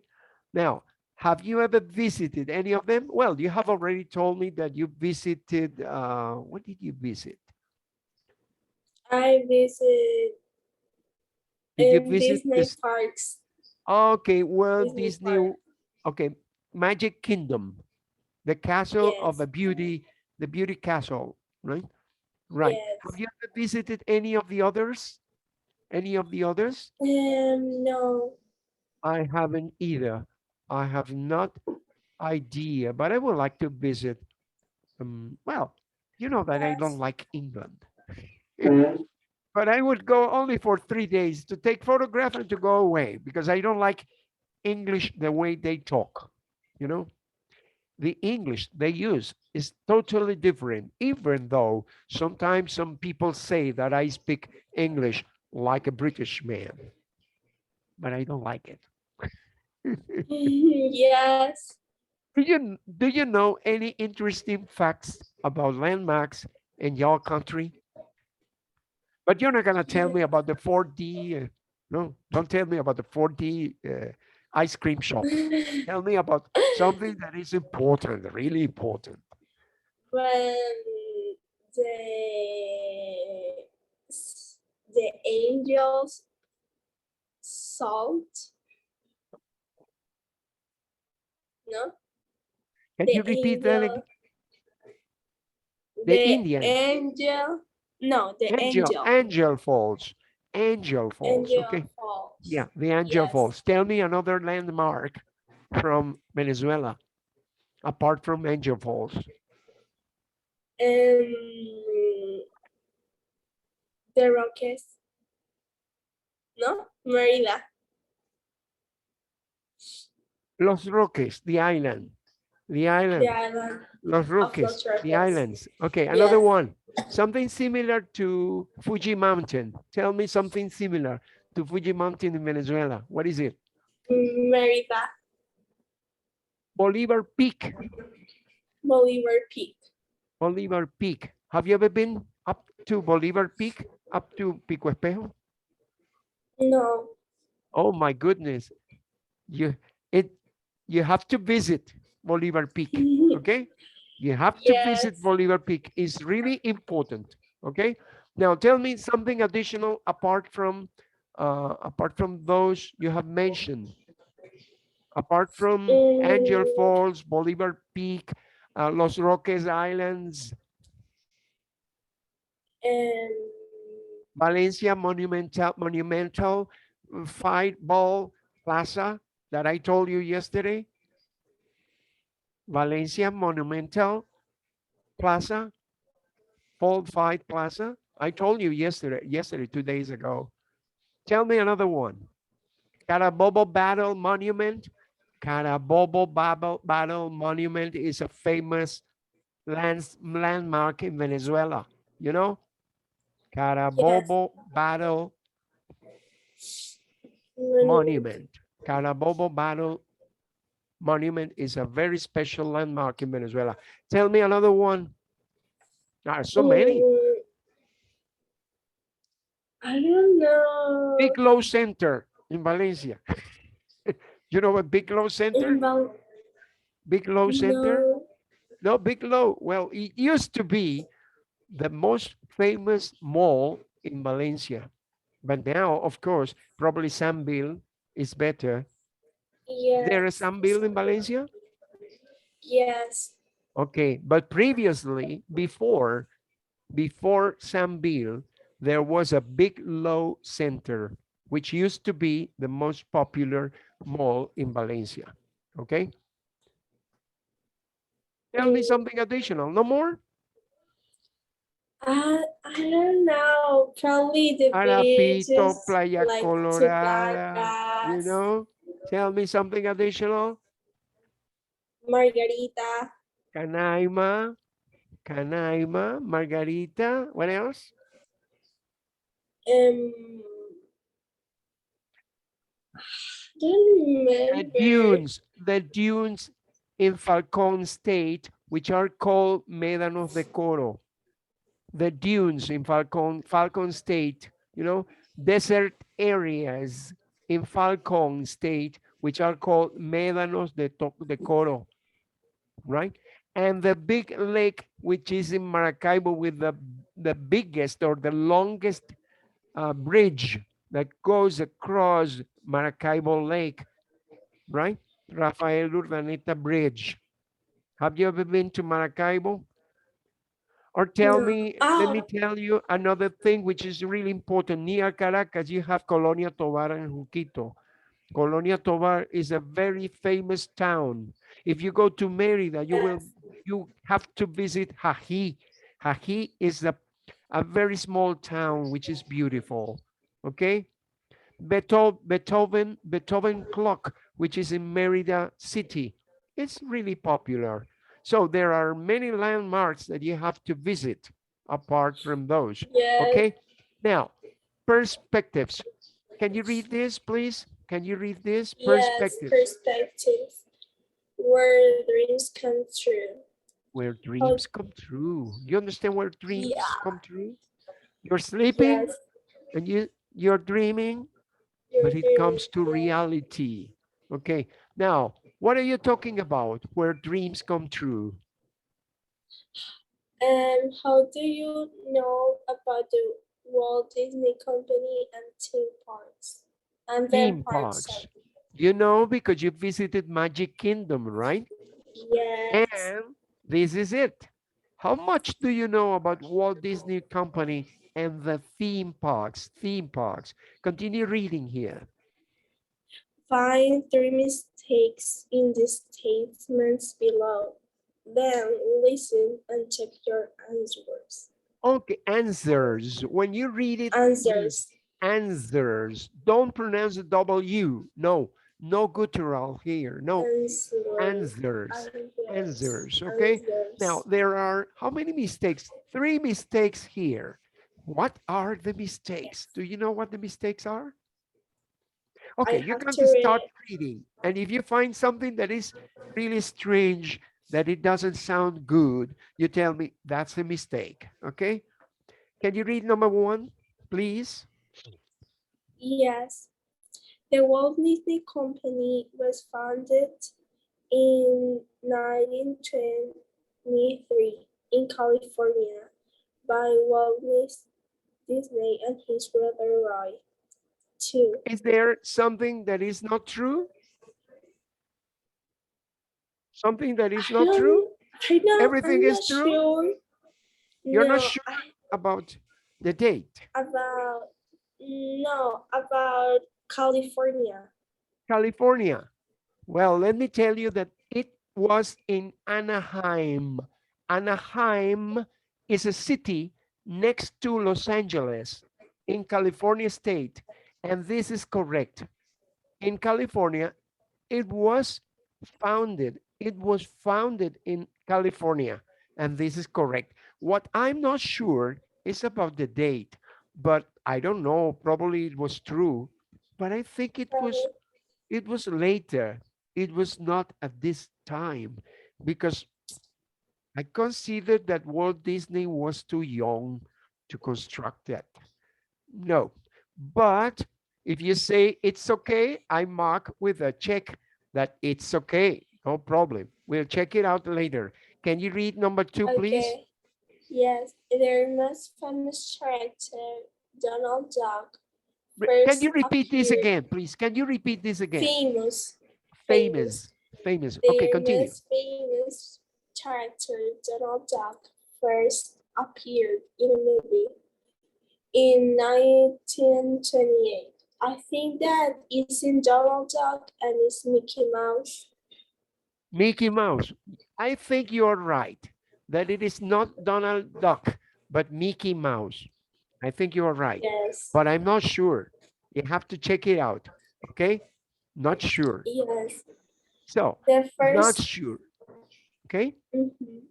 Now, have you ever visited any of them? Well, you have already told me that you visited, what did you visit? I visit Did you in visit Disney this? parks. Okay, well, Disney Disney, park. okay, Magic Kingdom, the castle of Yes, the beauty castle, right? Right. Have yes. you ever visited any of the others? Any of the others? No. I haven't either. I have not idea, but I would like to visit. Well, you know that I don't Yes. like England, but I would go only for 3 days to take photograph and to go away because I don't like English the way they talk. You know, the English they use is totally different, even though sometimes some people say that I speak English like a British man, but I don't like it. Yes. Do you know any interesting facts about landmarks in your country? But you're not gonna tell me about the 4D. No, don't tell me about the 4D ice cream shop. Tell me about something that is important, really important. When the angels salt, no, Can the you repeat that again? angel, The the Indian angel, no, the angel, angel, angel falls. Angel Falls. Angel Okay. Falls. Yeah, the Angel Yes. Falls. Tell me another landmark from Venezuela apart from Angel Falls. The Roques. No, Merida. Los Roques, the island. The The island. island Los of Roques, Los the Roques. islands. Okay, another Yes. one. Something similar to Fuji Mountain. Tell me something similar to Fuji Mountain in Venezuela. What is it? Merida. Bolivar Peak. Bolivar Peak. Bolivar Peak. Have you ever been up to Bolivar Peak? Up to Pico Espejo? No. Oh my goodness. You it you have to visit Bolivar Peak. Okay? You have to visit Yes. Bolivar Peak. It's really important. Okay. Now tell me something additional apart from those you have mentioned. Apart from Angel Mm, Falls, Bolivar Peak, Los Roques Islands, and Valencia Monumental Fight Ball Plaza that I told you yesterday. Valencia Monumental Plaza, Fall Fight Plaza. I told you yesterday, 2 days ago. Tell me another one. Carabobo Battle Monument. Carabobo Battle Monument is a famous landmark in Venezuela. You know, yes. Carabobo Battle Monument. Monument. Carabobo Battle Monument is a very special landmark in Venezuela. Tell me another one. There are so many. Mm, I don't know. Big Low Center in Valencia. You know what Big Low Center? In Val- Big Low Center? no. No, Big Low. Well, it used to be the most famous mall in Valencia. But now, of course, probably Sambil is better. Is there a Yes. Sambil in Valencia? Yes. Okay, but previously, before Sambil, there was a Big Low Center, which used to be the most popular mall in Valencia. Okay, tell me Mm, something additional. No more? I don't know. Probably the Arapito, beaches Playa like Colorada, you Tibacas, know? Tell me something additional. Margarita, Canaima, Canaima, Margarita. What else? um, don't remember. The dunes in Falcon State, which are called Médanos de Coro. The dunes in Falcon State, you know, desert areas in Falcon State, which are called Médanos de Coro, right? And the big lake, which is in Maracaibo with the biggest or the longest bridge that goes across Maracaibo Lake, right? Rafael Urdaneta Bridge. Have you ever been to Maracaibo? Or tell No. me, let me Ah, tell you another thing which is really important. Near Caracas, you have Colonia Tovar and Juquito. Colonia Tovar is a very famous town. If you go to Merida, yes. you have to visit Jají. Jají is a very small town which is beautiful. Okay? Beethoven clock, which is in Merida City. It's really popular. So there are many landmarks that you have to visit apart from those. Yes. Okay. Now, perspectives. Can you read this, please? Can you read this? Yes. Perspectives. Perspective. Where dreams come true. Where How, dreams come true. You understand where dreams yeah. come true? You're sleeping Yes. and you're dreaming, You're but it dreaming. comes to reality. Okay. Now, what are you talking about? Where dreams come true? And how do you know about the Walt Disney Company and theme parks? And theme Theme parks, parks. sorry. You know, because you visited Magic Kingdom, right? Yes. And this is it. How much do you know about Walt Disney Company and the theme parks. Theme parks. Continue reading here. Find three mistakes in the statements below. Then listen and check your answers. Okay, answers. When you read it, please, Answers. answers. Don't pronounce the W. No, no guttural here. No, Answers. answers. Answers. Answers. Okay. Now, Answers. there are how many mistakes? Three mistakes here. What are the mistakes? Do you know what the mistakes are? I Okay, you're have going to to read start it. reading. And if you find something that is really strange, that it doesn't sound good, you tell me that's a mistake. Okay. Can you read number one, please? Yes. The Walt Disney Company was founded in 1923 in California by Walt Disney and his brother Roy. 2. Is there something that is not true? Something that is I not true? don't, I know, Everything I'm is not true? sure. You're not No, sure about the date. about, no, about California. California. Well, let me tell you that it was in Anaheim. Anaheim is a city next to Los Angeles in California state. And this is correct. In California, it was founded in California. And this is correct. What I'm not sure is about the date, but I don't know. Probably it was true, but I think it was later. It was not at this time because I considered that Walt Disney was too young to construct that. No. But if you say it's okay, I mark with a check that it's okay. No problem. We'll check it out later. Can you read number two, please? Okay. Yes, their most famous character, Donald Duck, Can first you repeat this appeared. again, please? Can you repeat this again? Famous, famous. Famous. Famous. Okay, Their continue. most famous character, Donald Duck, first appeared in a movie in 1928. I think that is in Donald Duck and it's Mickey Mouse. Mickey Mouse. I think you're right that it is not Donald Duck, but Mickey Mouse. I think you're right, Yes, but I'm not sure. You have to check it out. Okay? Not sure. yes. So, The not first, sure. Okay? mhm.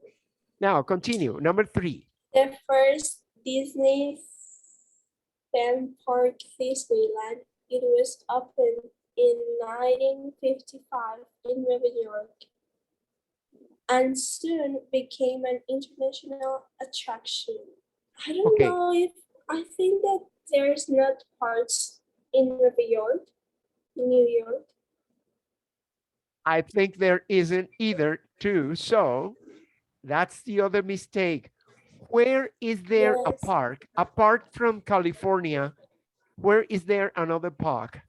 Now, continue. Number three. The first Disney theme park, Disneyland. It was opened in 1955 in New York and soon became an international attraction. I don't Okay. know if I think that there's not parts in New York. I think there isn't either, too. So, that's the other mistake. Where is there a Yes, park apart from California? Where is there another park?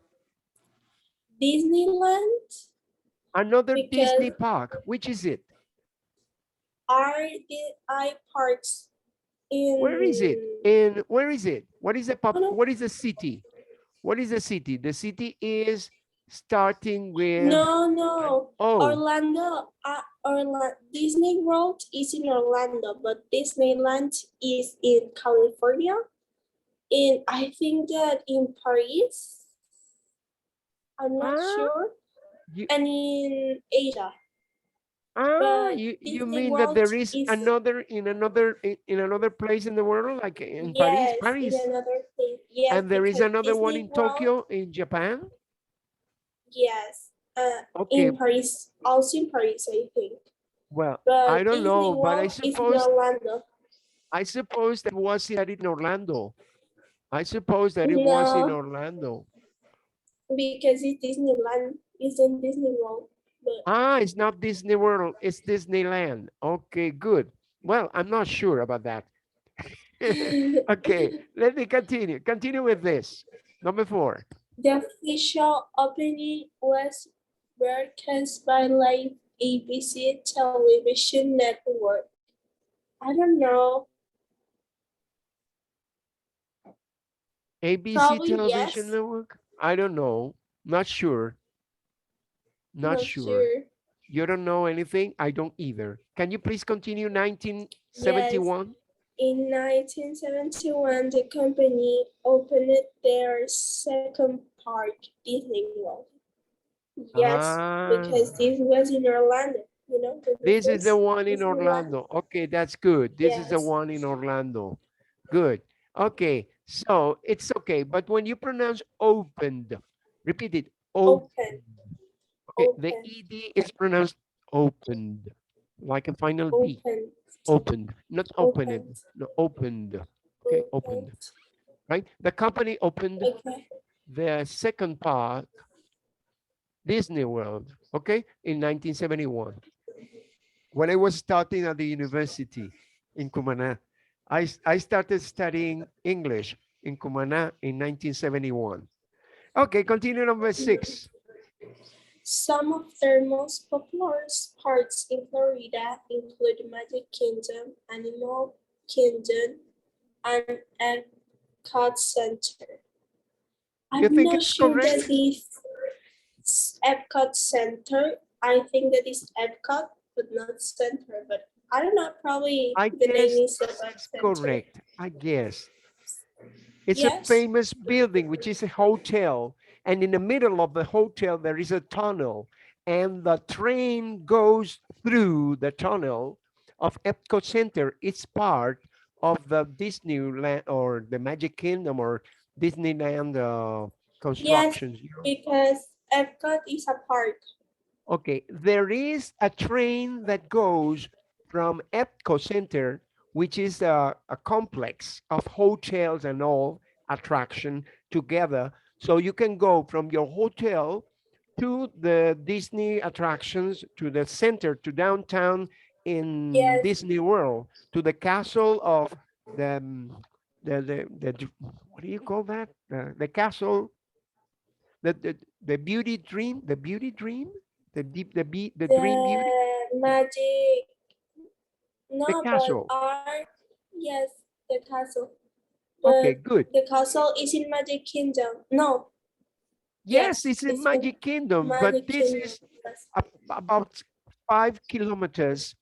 Disneyland Another because Disney park. Which is it? I parks Where is it? in And where is it? oh no, What is the city? What is the city? The city is starting with no, O. Orlando. Disney World is in Orlando, but Disneyland is in California. And I think that in Paris, I'm not Ah, sure, you, and in Asia. But you Disney mean that World there is is another place in the world, like in Paris, yes in Paris, another place. Yes, and there is because another one Disney in World, Tokyo, in Japan? yes, Okay, in Paris, also in Paris, I think. well, I But don't Disney know, but I World is in suppose Orlando. that was that in Orlando. I suppose that it was in No, Orlando. because it's Disneyland. It's in Disney World. But Ah, it's not Disney World, it's Disneyland. Okay, good. Well, I'm not sure about that. Okay, let me continue. Continue with this. Number four. the official opening was broadcast by live ABC television network. I don't know. ABC Probably television yes. network? I don't know. Not sure. Not Not sure. sure. You don't know anything? I don't either. Can you please continue Yes. 1971? In 1971, the company opened their second park, Disney World. Yes, Ah, because this was in Orlando. You know, the this is the first one in Disneyland. Orlando. Okay, that's good. This is the Yes, one in Orlando. Good. Okay, so it's okay. But when you pronounce opened, repeat it. Open. open, Okay, the open, ED is pronounced opened, like a final B. open, Opened, not opened. opened, No, opened. Okay, opened. opened. Right? The company opened Okay. the second park, Disney World, okay, in 1971. When I was starting at the university in Cumana, I started studying English in Cumana in 1971. Okay, continue number six. Some of their most popular parks in Florida include Magic Kingdom, Animal Kingdom, and Epcot Center. You I'm think not it's sure that correct? this Epcot Center. I think that is Epcot, but not Center. But I don't know. Probably I the name guess is this Epcot is Center. correct. I guess. It's a Yes. famous building, which is a hotel. And in the middle of the hotel, there is a tunnel. And the train goes through the tunnel of Epcot Center. It's part of the Disneyland or the Magic Kingdom or Disneyland Yes, constructions. because Epcot is a park. Okay, there is a train that goes from Epco Center, which is a complex of hotels and all attraction together. So you can go from your hotel to the Disney attractions, to the center, to downtown in Yes, Disney World, to the castle of the, what do you call that? The castle, the beauty dream, the dream beauty, the magic. the No, but castle. yes, the castle. Okay, But good. the castle is in Magic Kingdom. No, Yes, yes, it's in it's in Magic Kingdom, but Magic this Kingdom. is Yes. about 5 kilometers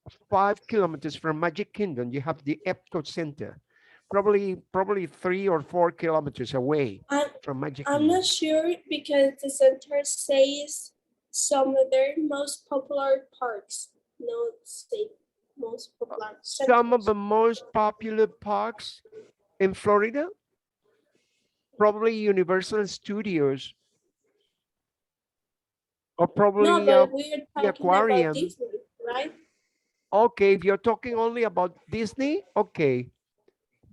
from Magic Kingdom. You have the Epcot Center, probably 3 or 4 kilometers away I'm from Magic I'm not Kingdom. sure because the center says some of their most popular parks. No, say most popular Some of centers. the most popular parks in Florida, probably Universal Studios, or No, probably but we're the talking about aquarium. Disney, right? Okay, if you're talking only about Disney, okay,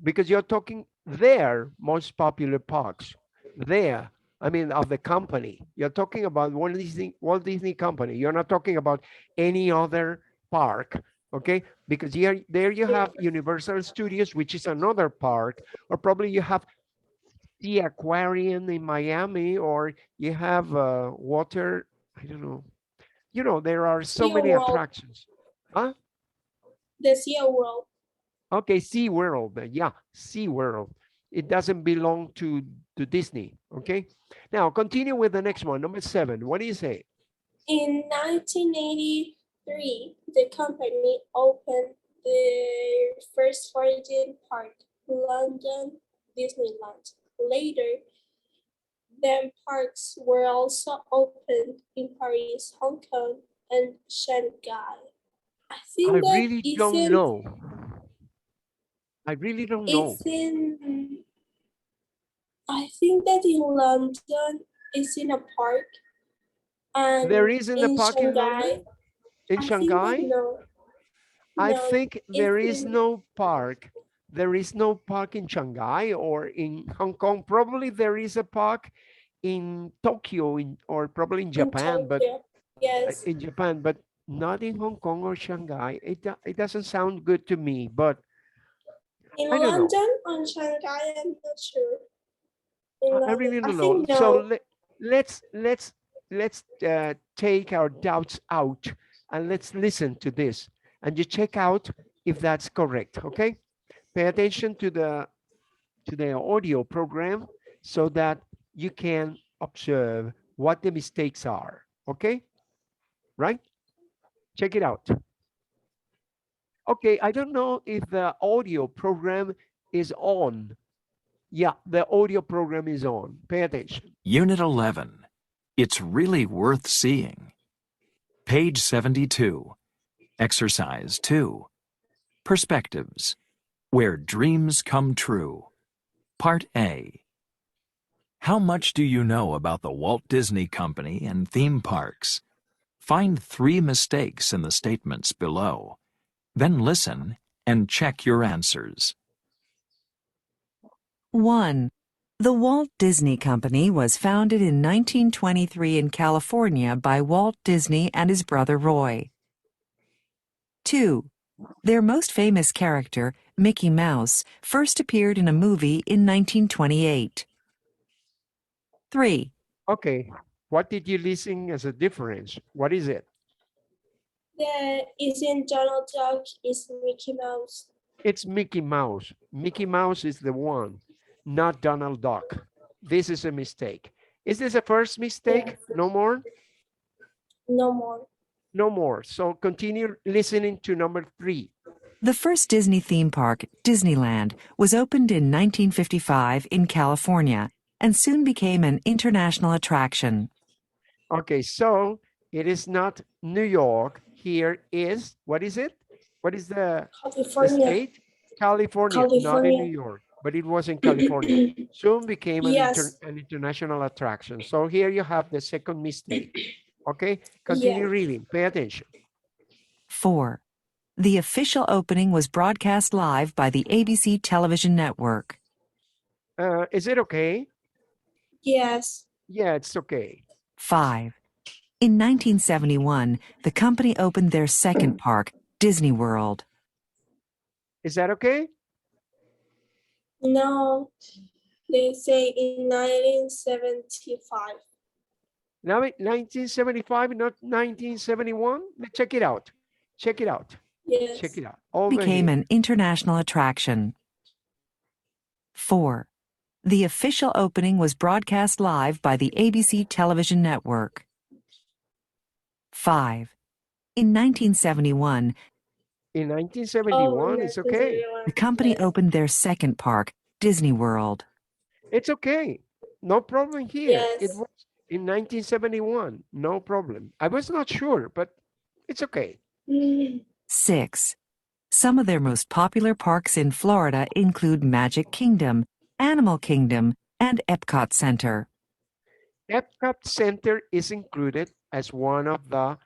because you're talking their most popular parks. There, I mean, of the company. You're talking about Walt Disney Company. You're not talking about any other park, okay? Because here, there you Yeah. have Universal Studios, which is another park, or probably you have the aquarium in Miami, or you have water. I don't know. There are so Sea many World, attractions. Huh? the Sea World. Okay, SeaWorld. Yeah, SeaWorld. It doesn't belong to Disney. Okay. Now continue with the next one, number 7. What do you say? In 1983, the company opened their first foreign park, London Disneyland. Later, then parks were also opened in Paris, Hong Kong, and Shanghai. I I think that really don't know. I really don't know. it's in I think that in London it's in a park There and isn't a in park in Shanghai, London, in I think that Shanghai. no, I no, think it's there is in no park. There is no park in Shanghai or in Hong Kong. Probably there is a park in Tokyo or probably in in Japan, but Tokyo. Yes. not in Hong Kong or Shanghai. It doesn't sound good to me, but In I don't know. London or Shanghai, I'm not sure. In I London, really I don't know. think So no. let's take our doubts out and let's listen to this and you check out if that's correct. Okay, pay attention to the audio program so that you can observe what the mistakes are. Okay, right? Check it out. Okay, I don't know if the audio program is on. Yeah, the audio program is on. Pay attention. Unit 11. It's really worth seeing. Page 72. Exercise 2. Perspectives. Where dreams come true. Part A. How much do you know about the Walt Disney Company and theme parks? Find 3 mistakes in the statements below. Then listen and check your answers. 1. The Walt Disney Company was founded in 1923 in California by Walt Disney and his brother Roy. 2. Their most famous character, Mickey Mouse, first appeared in a movie in 1928. 3. Okay, what did you listen as a difference? What is it? The isn't Donald Duck is Mickey Mouse. It's Mickey Mouse. Mickey Mouse is the one, not Donald Duck. This is a mistake. Is this a first mistake? Yes. No more? No more. No more. So continue listening to number 3. The first Disney theme park, Disneyland, was opened in 1955 in California and soon became an international attraction. Okay, so it is not New York. Here is, what is it? What is the California. state? California, not in California. New York, but it was in California. Soon became an, Yes. an international attraction. So here you have the second mistake. Okay, continue Yeah. reading. Pay attention. 4. The official opening was broadcast live by the ABC television network. Is it okay? Yes. Yeah, it's okay. 5. In 1971, the company opened their second park, Disney World. Is that okay? No. They say in 1975. Now, 1975, not 1971. Check it out. Check it out. Yes. Check it out. Over Became here. an international attraction. 4. The official opening was broadcast live by the ABC television network. 5. In 1971, In 1971, it's okay. the company opened their second park, Disney World. It's okay. No problem here. It Yes. was in 1971. No problem. I was not sure, but it's okay. 6. Some of their most popular parks in Florida include Magic Kingdom, Animal Kingdom, and Epcot Center. Epcot Center is included as one of the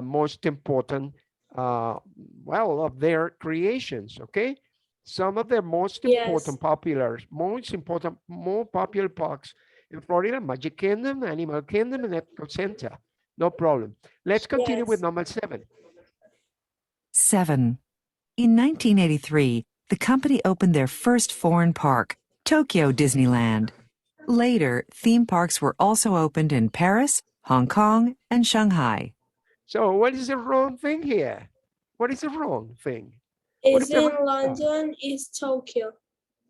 most important, well, of their creations, okay? Some of their most important, more popular parks in Florida, Magic Kingdom, Animal Kingdom, and Epcot Center. No problem. Let's continue with Yes. number 7. 7. In 1983, the company opened their first foreign park, Tokyo Disneyland. Later, theme parks were also opened in Paris, Hong Kong, and Shanghai. So what is the wrong thing here? What is the wrong thing? What Is is the in wrong one? London is Tokyo.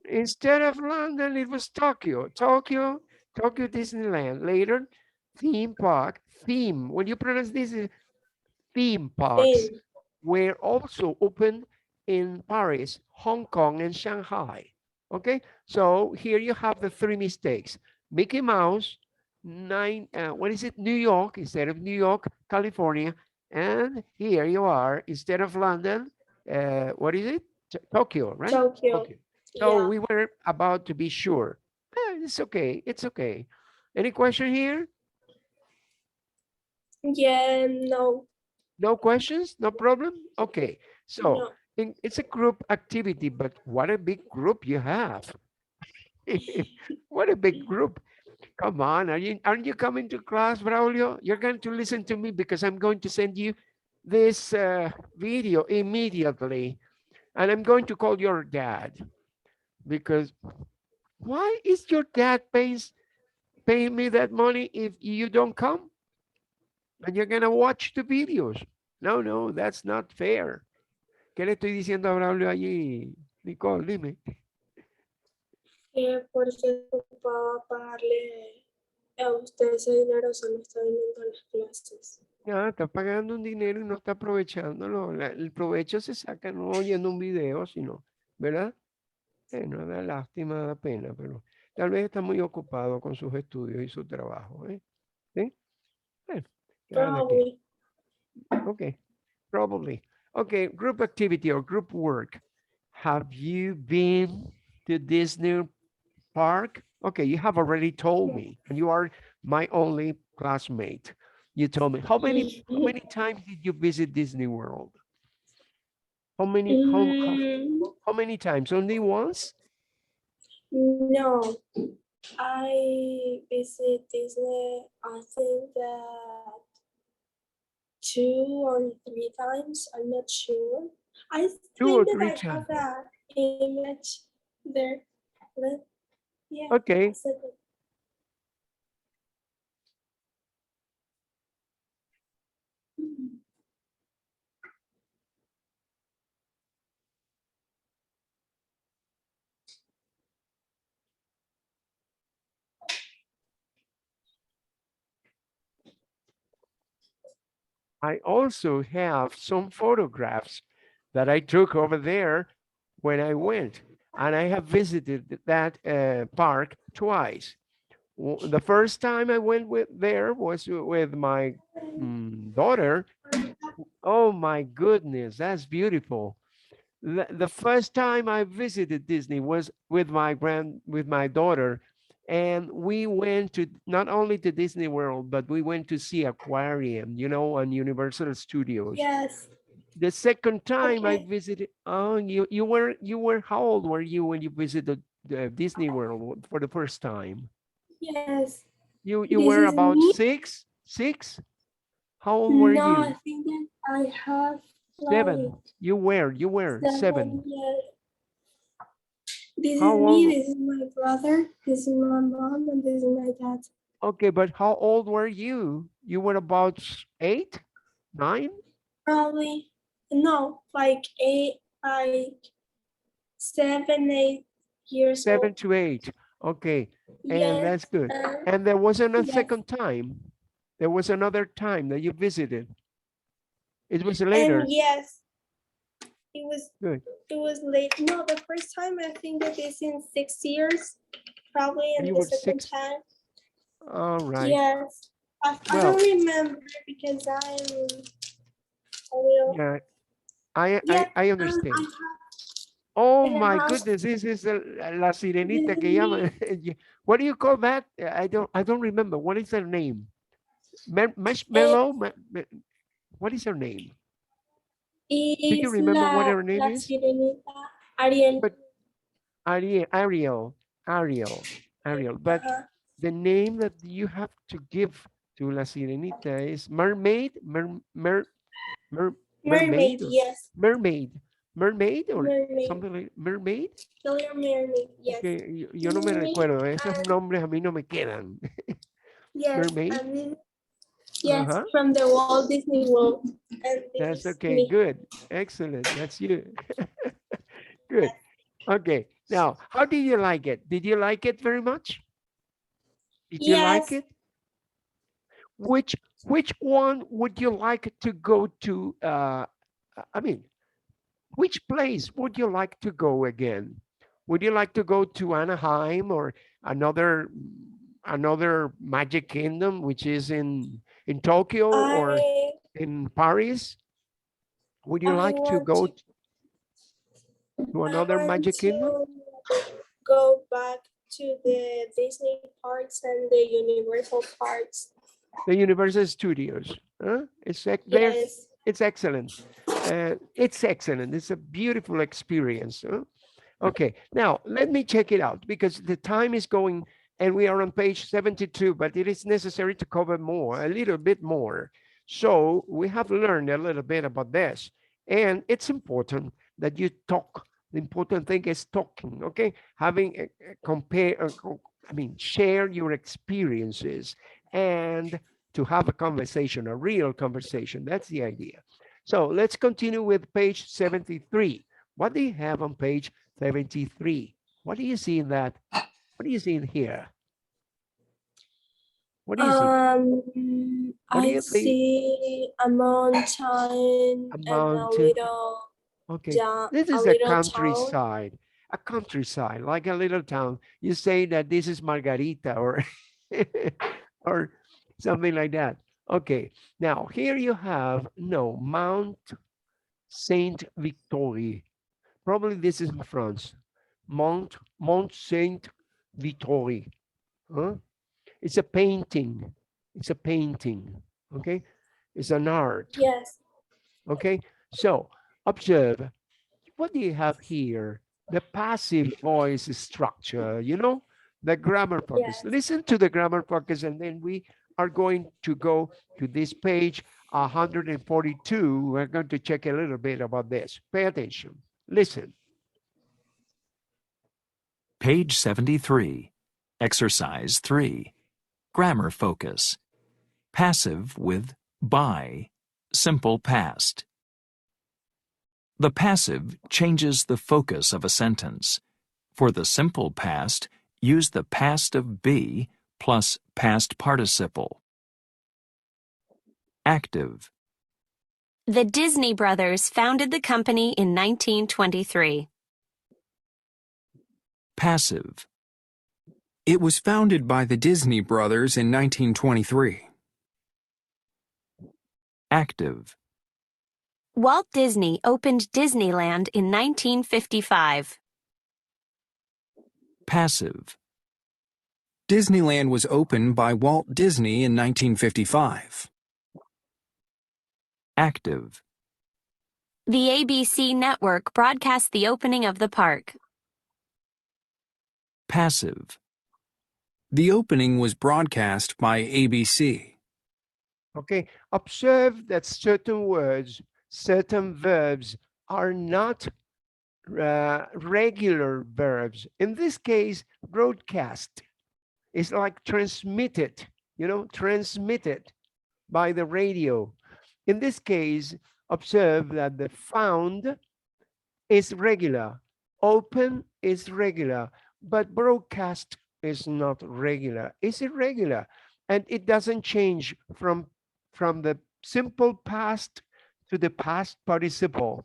Instead of London, it was Tokyo. Tokyo Disneyland. Later, theme park, theme. When you pronounce this, theme parks In. were also open in Paris, Hong Kong, and Shanghai. Okay, so here you have the 3 mistakes. Mickey Mouse, what is it? New York instead of New York, California. And here you are, instead of London, what is it? Tokyo, right? Tokyo. Okay. So Yeah. we were about to be sure. It's okay. It's okay. Any question here? Yeah. No. No questions? No problem? Okay. So No. it's a group activity, but what a big group you have. What a big group. Come on, aren't you coming to class, Braulio? You're going to listen to me because I'm going to send you this video immediately. And I'm going to call your dad because why is your dad paying me that money if you don't come? And you're going to watch the videos. No, no, that's not fair. ¿Qué le estoy diciendo a Braulio allí, Nicole? Dime. Que porque ocupaba pagarle a usted ese dinero, se lo está viniendo a las clases. Ya, está pagando un dinero y no está aprovechándolo. El provecho se saca no oyendo un video, sino, ¿verdad? No da lástima, da pena, pero tal vez está muy ocupado con sus estudios y su trabajo, ¿eh? ¿Sí? Bueno, cada quien. Probably. Okay, probably. Okay, group activity or group work. Have you been to Disney Park? Okay, you have already told me, and you are my only classmate. You told me how many times did you visit Disney World? How many how how, Mm, how many times? Only once? no, I visit Disney, I think that 2 or 3 times. I'm not sure. I Two or think that three I have times. that image there. But yeah, I Okay. said it. I also have some photographs that I took over there when I went, and I have visited that park twice. The first time I went there was with my daughter. Oh my goodness, that's beautiful. The first time I visited Disney was with my daughter, and we went to not only to Disney World, but we went to see Aquarium, and Universal Studios. Yes. The second time I Okay. visited, oh, you were how old were you when you visited Disney World for the first time? Yes. You This were is about me. six, six? How old were No, I you? think that I have like 7. You were 7. 7 years. This How is me, old? this is my brother, this is my mom, and this is my dad. Okay, but how old were you? You were about 8, 9, Probably no, like 7, 8 years 7 old. to 8. Okay, and Yes, that's good. And there wasn't a yes, second time. There was another time that you visited. It was and later. yes, it was Good. it was late. No, the first time I think that is in 6 years, probably, and You the were second 6. time, All right. yes. I Well, don't remember because I'm a little. yeah, I Yes, I I I understand. have Oh in a my house. goodness, this is La This Sirenita is que llaman. me. What do you call that? I don't remember. What is her name? Marshmallow? What is her name? Do you Is remember what her name la is? sirenita Ariel. But Ariel, Ariel, Ariel, Ariel. But Uh-huh. the name that you have to give to La Sirenita is Mermaid, Mermaid, Mermaid, or yes. Mermaid, Mermaid, or Mermaid. something like Mermaid. Killer Mermaid, yes. Okay, yo no me Me recuerdo, esos and nombres a mí no me quedan. yes, Mermaid, and this, yes, uh-huh, from the Walt Disney World. And this that's is okay, me. good, excellent, that's you. Good, okay. Now, how did you like it? Did you like it very much? Did you like Yes, it? Which which one would you like to go to? I mean, which place would you like to go again? Would you like to go to Anaheim or another Magic Kingdom, which is in Tokyo or I in Paris? Would you I like to want go to to I another want Magic Kingdom? to go back to the Disney parks and the Universal parks. The Universal Studios. Huh? Yes. It's excellent. It's excellent. It's a beautiful experience. Huh? Okay, now let me check it out because the time is going and we are on page 72, but it is necessary to cover more, a little bit more. So we have learned a little bit about this. And it's important that you talk. The important thing is talking, okay? Having share your experiences and to have a conversation, a real conversation. That's the idea. So let's continue with page 73. What do you have on page 73? What do you see in that? What do you see in here? What do you see? What do I you think? see a mountain A and mountain. Okay, this a is a little town. countryside, like a little town. You say that this is Margarita or or something like that. Okay, now here you have no Mount Saint Victoire. Probably this is in France. Mont Saint Victoire. Huh? It's a painting. It's a painting. Okay, it's an art. Yes, Okay, so observe. What do you have here? The passive voice structure, you know, the grammar focus. yes, Listen to the grammar focus, and then we are going to go to this page 142. We're going to check a little bit about this. Pay attention. Listen. Page 73. Exercise 3. Grammar focus. Passive with by. Simple past. The passive changes the focus of a sentence. For the simple past, use the past of be plus past participle. Active. The Disney brothers founded the company in 1923. Passive. It was founded by the Disney brothers in 1923. Active. Walt Disney opened Disneyland in 1955. Passive. Disneyland was opened by Walt Disney in 1955. Active. The ABC network broadcast the opening of the park. Passive. The opening was broadcast by ABC. Okay, observe that certain words, certain verbs are not regular verbs. In this case, broadcast is like transmitted, you know, transmitted by the radio. In this case, observe that the found is regular, open is regular, but broadcast is not regular. It's irregular, and it doesn't change from the simple past to the past participle.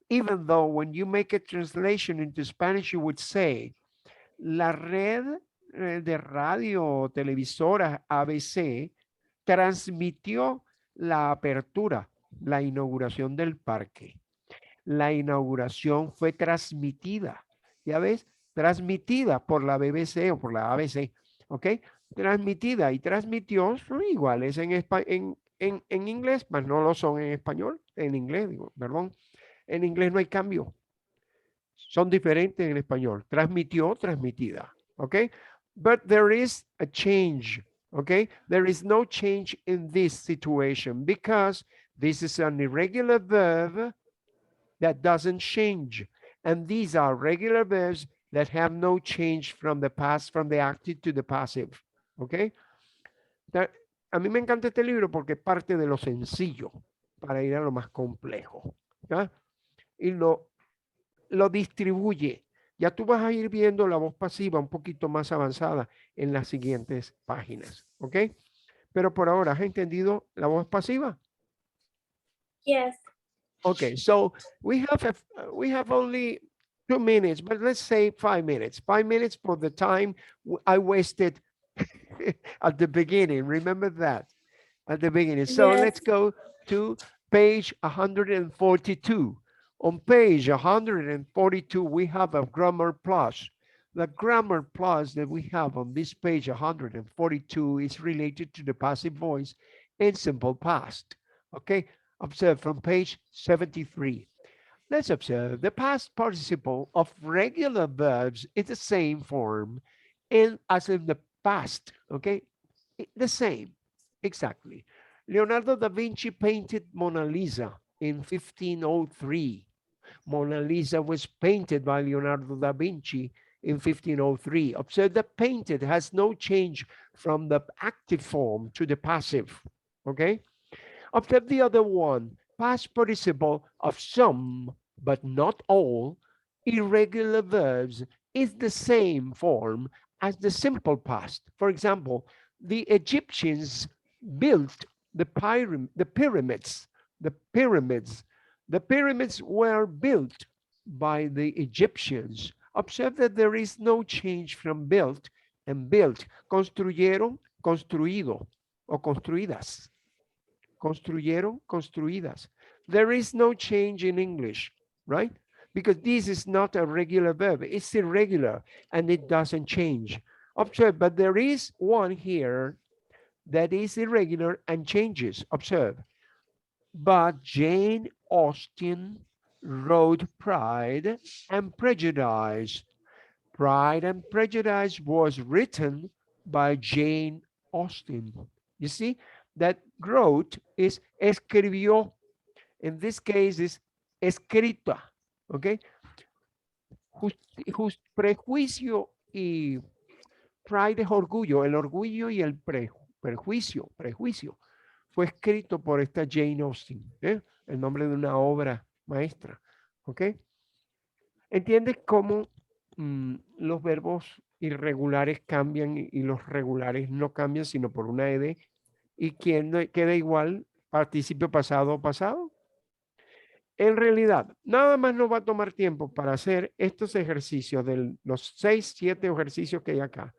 Even though when you make a translation into Spanish, you would say, la red de radio televisora ABC transmitió la apertura, la inauguración del parque. La inauguración fue transmitida, ¿ya ves? Transmitida por la BBC o por la ABC, ¿ok? Transmitida y transmitió son iguales en inglés, mas no lo son en español, en inglés, digo, perdón. En inglés no hay cambio. Son diferentes en español. Transmitió, transmitida, ¿ok? But there is a change, okay? There is no change in this situation because this is an irregular verb that doesn't change. And these are regular verbs that have no change from the past, from the active to the passive, okay? A mí me encanta este libro porque parte de lo sencillo para ir a lo más complejo, ¿ya? Y lo distribuye. Ya tú vas a ir viendo la voz pasiva un poquito más avanzada en las siguientes páginas, ¿ok? Pero por ahora, ¿has entendido la voz pasiva? yes, Okay, so we have only 2 minutes, but let's say 5 minutes. 5 minutes for the time I wasted at the beginning. Remember that at the beginning. So Yes. let's go to page 142. On page 142, we have a grammar plus. The grammar plus that we have on this page 142 is related to the passive voice and simple past. Okay, observe from page 73. Let's observe the past participle of regular verbs is the same form and as in the past, okay? The same, exactly. Leonardo da Vinci painted Mona Lisa in 1503. Mona Lisa was painted by Leonardo da Vinci in 1503. Observe that painted has no change from the active form to the passive, okay? Observe the other one, past participle of some, but not all, irregular verbs is the same form as the simple past. For example, the Egyptians built the pyramids. The pyramids. The pyramids were built by the Egyptians. Observe that there is no change from built and built. Construyeron, construido o construidas. Construyeron, construidas. There is no change in English, right? Because this is not a regular verb. It's irregular and it doesn't change. Observe, but there is one here that is irregular and changes. Observe. But Jane Austen wrote Pride and Prejudice. Pride and Prejudice was written by Jane Austen. You see, that wrote is escribió. In this case is escrita. Okay. Prejuicio y pride es orgullo. El orgullo y el prejuicio fue escrito por esta Jane Austen, el nombre de una obra maestra, ¿ok? ¿Entiendes cómo los verbos irregulares cambian y los regulares no cambian sino por una ed? ¿Y quién queda igual? Participio pasado o pasado. En realidad, nada más nos va a tomar tiempo para hacer estos ejercicios de los 6, 7 ejercicios que hay acá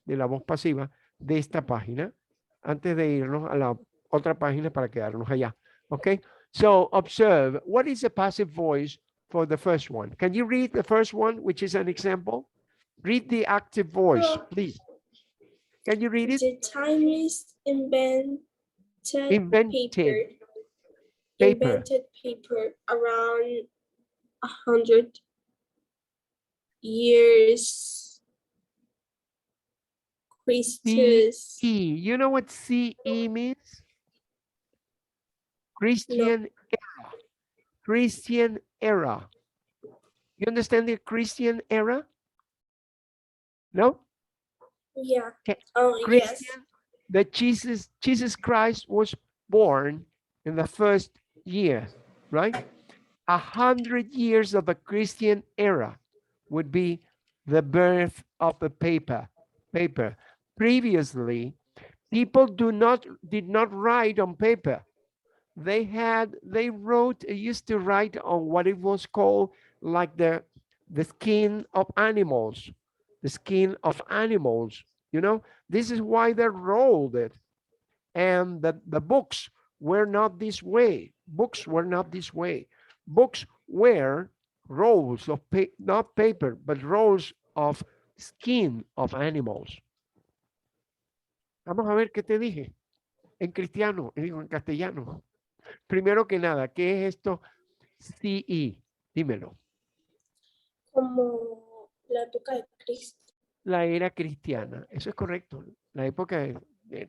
de la voz pasiva de esta página antes de irnos a la otra página para quedarnos allá. Okay, so observe, what is the passive voice for the first one? Can you read the first one, which is an example? Read the active voice, please. Can you read it? The Chinese invented Invented paper. paper. Invented paper around 100 years. Christus. CE. You know what CE means? Christian era. Christian era. You understand the Christian era? No? Yeah. Okay. Oh, Christian, yes. that Jesus Christ was born in the first year, right? 100 years of the Christian era would be the birth of the paper. Previously, people did not write on paper. They used to write on what it was called like the skin of animals, the skin of animals, you know. This is why they rolled it. And the books were not this way. Books were not this way. Books were rolls of not paper, but rolls of skin of animals. Vamos a ver qué te dije. En cristiano, digo en castellano. Primero que nada, ¿qué es esto? CE, dímelo. Como la época de Cristo. La era cristiana, eso es correcto. La época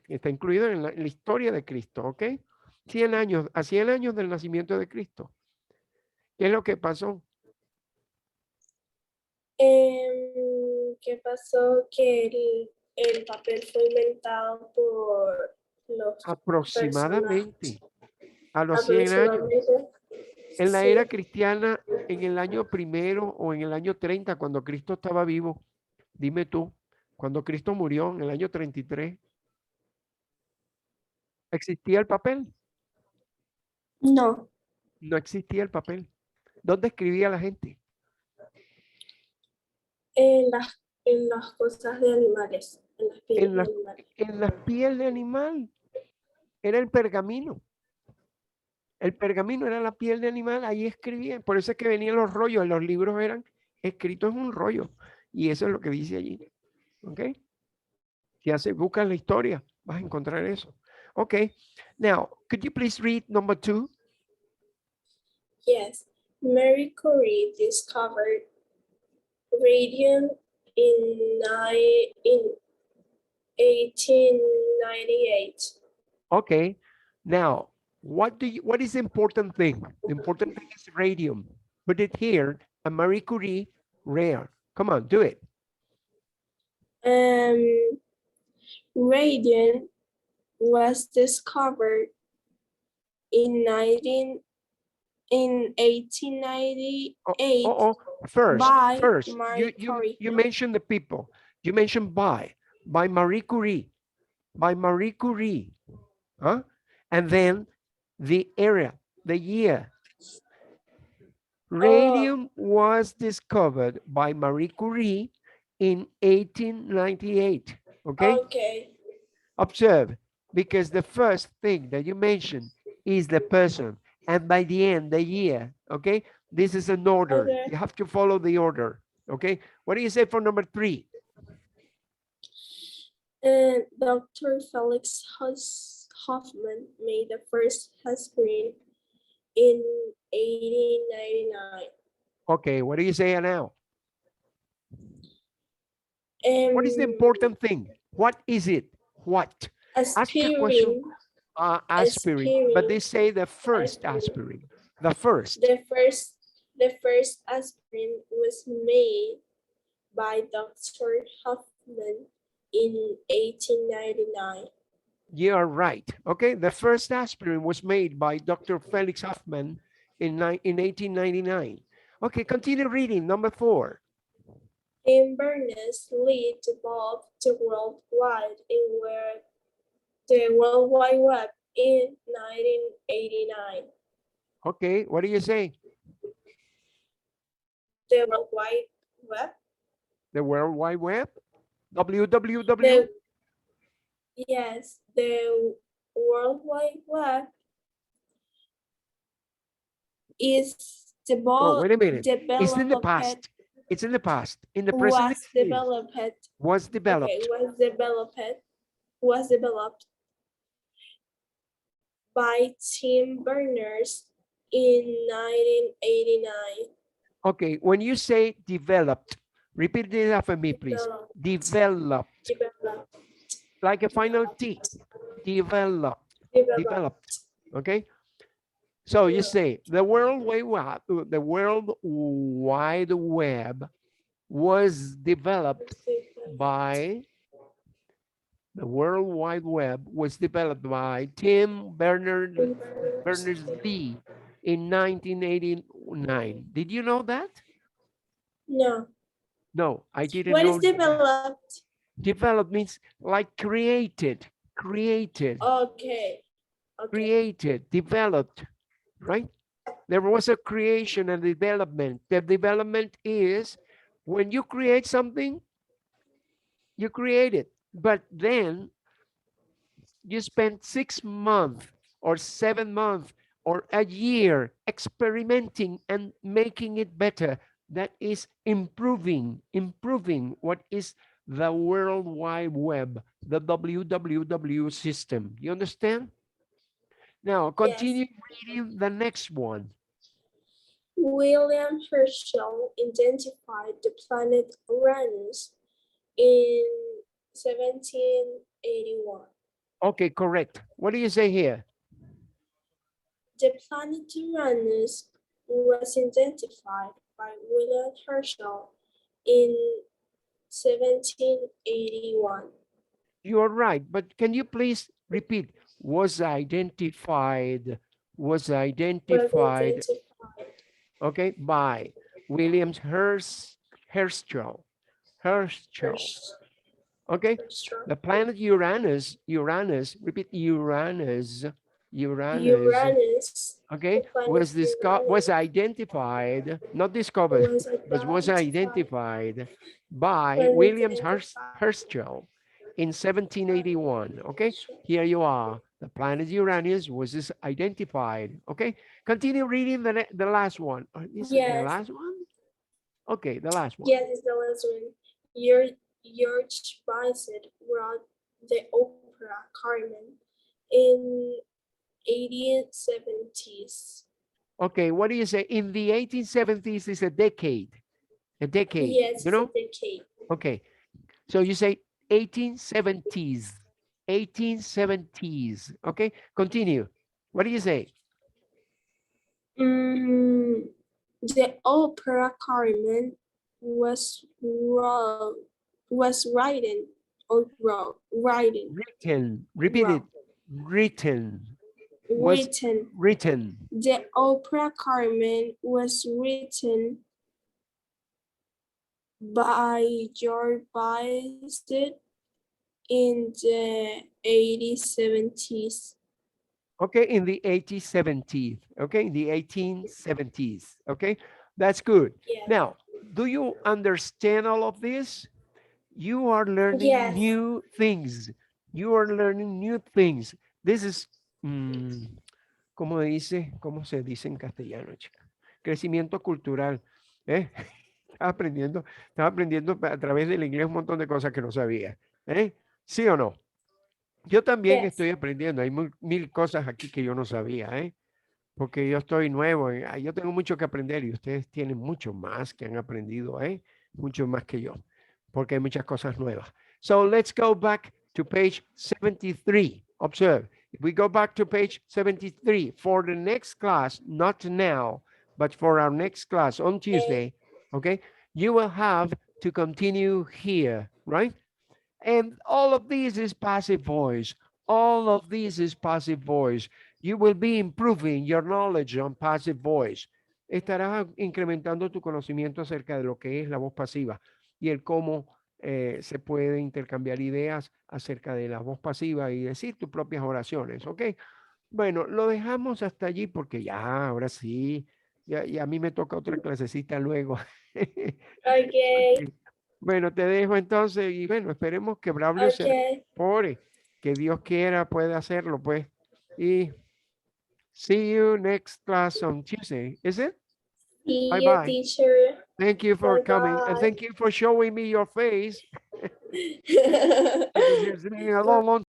está incluido en la historia de Cristo, ¿ok? 100 años, a 100 años del nacimiento de Cristo. ¿Qué es lo que pasó? ¿Qué pasó? Que el papel fue inventado por los Aproximadamente a los 100 años. aproximadamente. En la Sí. era cristiana, en el año primero o en el año 30, cuando Cristo estaba vivo, dime tú, cuando Cristo murió en el año 33, ¿existía el papel? No, No existía el papel. ¿Dónde escribía la gente? en las cosas de animales, en las pieles En de la, animales. en las pieles de animal. Era el pergamino. El pergamino era la piel de animal, ahí escribían. Por eso es que venían los rollos, los libros eran escritos en un rollo. Y eso es lo que dice allí. ¿Ok? Si buscas la historia, vas a encontrar eso. Ok. Now, could you please read number 2? Yes, Marie Curie discovered radium in 1898. Okay. Now, what is the important thing? The important thing is radium. Put it here, a Marie Curie rare. Come on, do it. Radium was discovered in 19 in Oh, 1898 oh, oh. First, by first, Marie Curie. you mentioned the people. You mentioned by Marie Curie, by Marie Curie, huh? And then the area, the year. Radium was discovered by Marie Curie in 1898. Okay, Okay. observe, because the first thing that you mentioned is the person, and by the end, the year. Okay, this is an order. Okay. You have to follow the order. Okay, what do you say for number 3? And Dr. Felix Hoffman made the first aspirin in 1899. Okay, what do you say now? What is the important thing? What is it? What? Ask a question. Aspirin, Aspirin, but they say the first aspirin. The first. the first aspirin was made by Dr. Hoffman in 1899. You are right. Okay, the first aspirin was made by Dr. Felix Hoffman in 1899. Okay, continue reading. Number 4. In Berners-Lee developed the World Wide Web in 1989. Okay, what do you say? The World Wide Web? The World Wide Web? www? Yes, the World Wide Web is Oh, wait a minute. It's in the developed past. It's in the past. In the present, was it is. developed Was developed. okay, was developed by Tim Berners in 1989. Okay, when you say developed, repeat it after me, please. Developed. Developed. Like a final T. Developed. Developed. Okay. So you say the World Wide Web was developed by Tim Berners-Lee in 1989. Did you know that? No. No, I didn't What know. is developed? Developed means like created, Okay. created, developed, right? There was a creation and development. The development is when you create something, you create it, but then you spend 6 months or 7 months or a year experimenting and making it better. That is improving what is the World Wide Web, the WWW system. You understand? Now continue reading the next one. William Herschel identified the planet Uranus in 1781. Okay, correct. What do you say here? The planet Uranus was identified by William Herschel in 1781. You are right, but can you please repeat? Was identified, okay, by Williams Herschel. Okay, the planet Uranus, repeat Uranus, okay, was identified, not discovered, but was identified by Williams Herschel in 1781. Okay, here you are. The planet Uranus was identified. Okay, continue reading the last one. Is it the last one? Okay, the last one. Yes, it's the last one. George Bizet wrote the opera Carmen in 1870s. Okay, what do you say? In the 1870s is a decade. A decade, yes, you know? a decade. Okay, so you say 1870s. 1870s. Okay, continue. What do you say? The opera Carmen was written. Written. Repeat it. Written. Was Written. written. The opera Carmen was written by George Bizet in the 1870s. Okay, in the 1870s. Okay, in the 1870s. Okay, that's good. Yeah. Now, do you understand all of this? You are learning Yes. new things. You are learning new things. This is, ¿cómo se dice en castellano, chica? Crecimiento cultural. ¿Eh? Estaba aprendiendo a través del inglés un montón de cosas que no sabía. ¿Eh? ¿Sí o no? Yo también Yes. estoy aprendiendo. Hay mil cosas aquí que yo no sabía, ¿eh? Porque yo estoy nuevo. Yo tengo mucho que aprender y ustedes tienen mucho más que han aprendido, ¿eh? Mucho más que yo, porque hay muchas cosas nuevas. So let's go back to page 73. Observe. If we go back to page 73 for the next class, not now, but for our next class on Tuesday, okay, you will have to continue here, right? And all of this is passive voice. All of this is passive voice. You will be improving your knowledge on passive voice. Estarás incrementando tu conocimiento acerca de lo que es la voz pasiva y el cómo se puede intercambiar ideas acerca de la voz pasiva y decir tus propias oraciones, ¿ok? Bueno, lo dejamos hasta allí porque ya, ahora sí, ya a mí me toca otra clasecita luego. Okay. Bueno, te dejo entonces y bueno, esperemos que Braulio se Okay. mejore, que Dios quiera pueda hacerlo, pues. Y see you next class on Tuesday, is it? See Bye you, bye. teacher. Thank you for coming and Bye-bye. thank you for showing me your face because it's been a long, long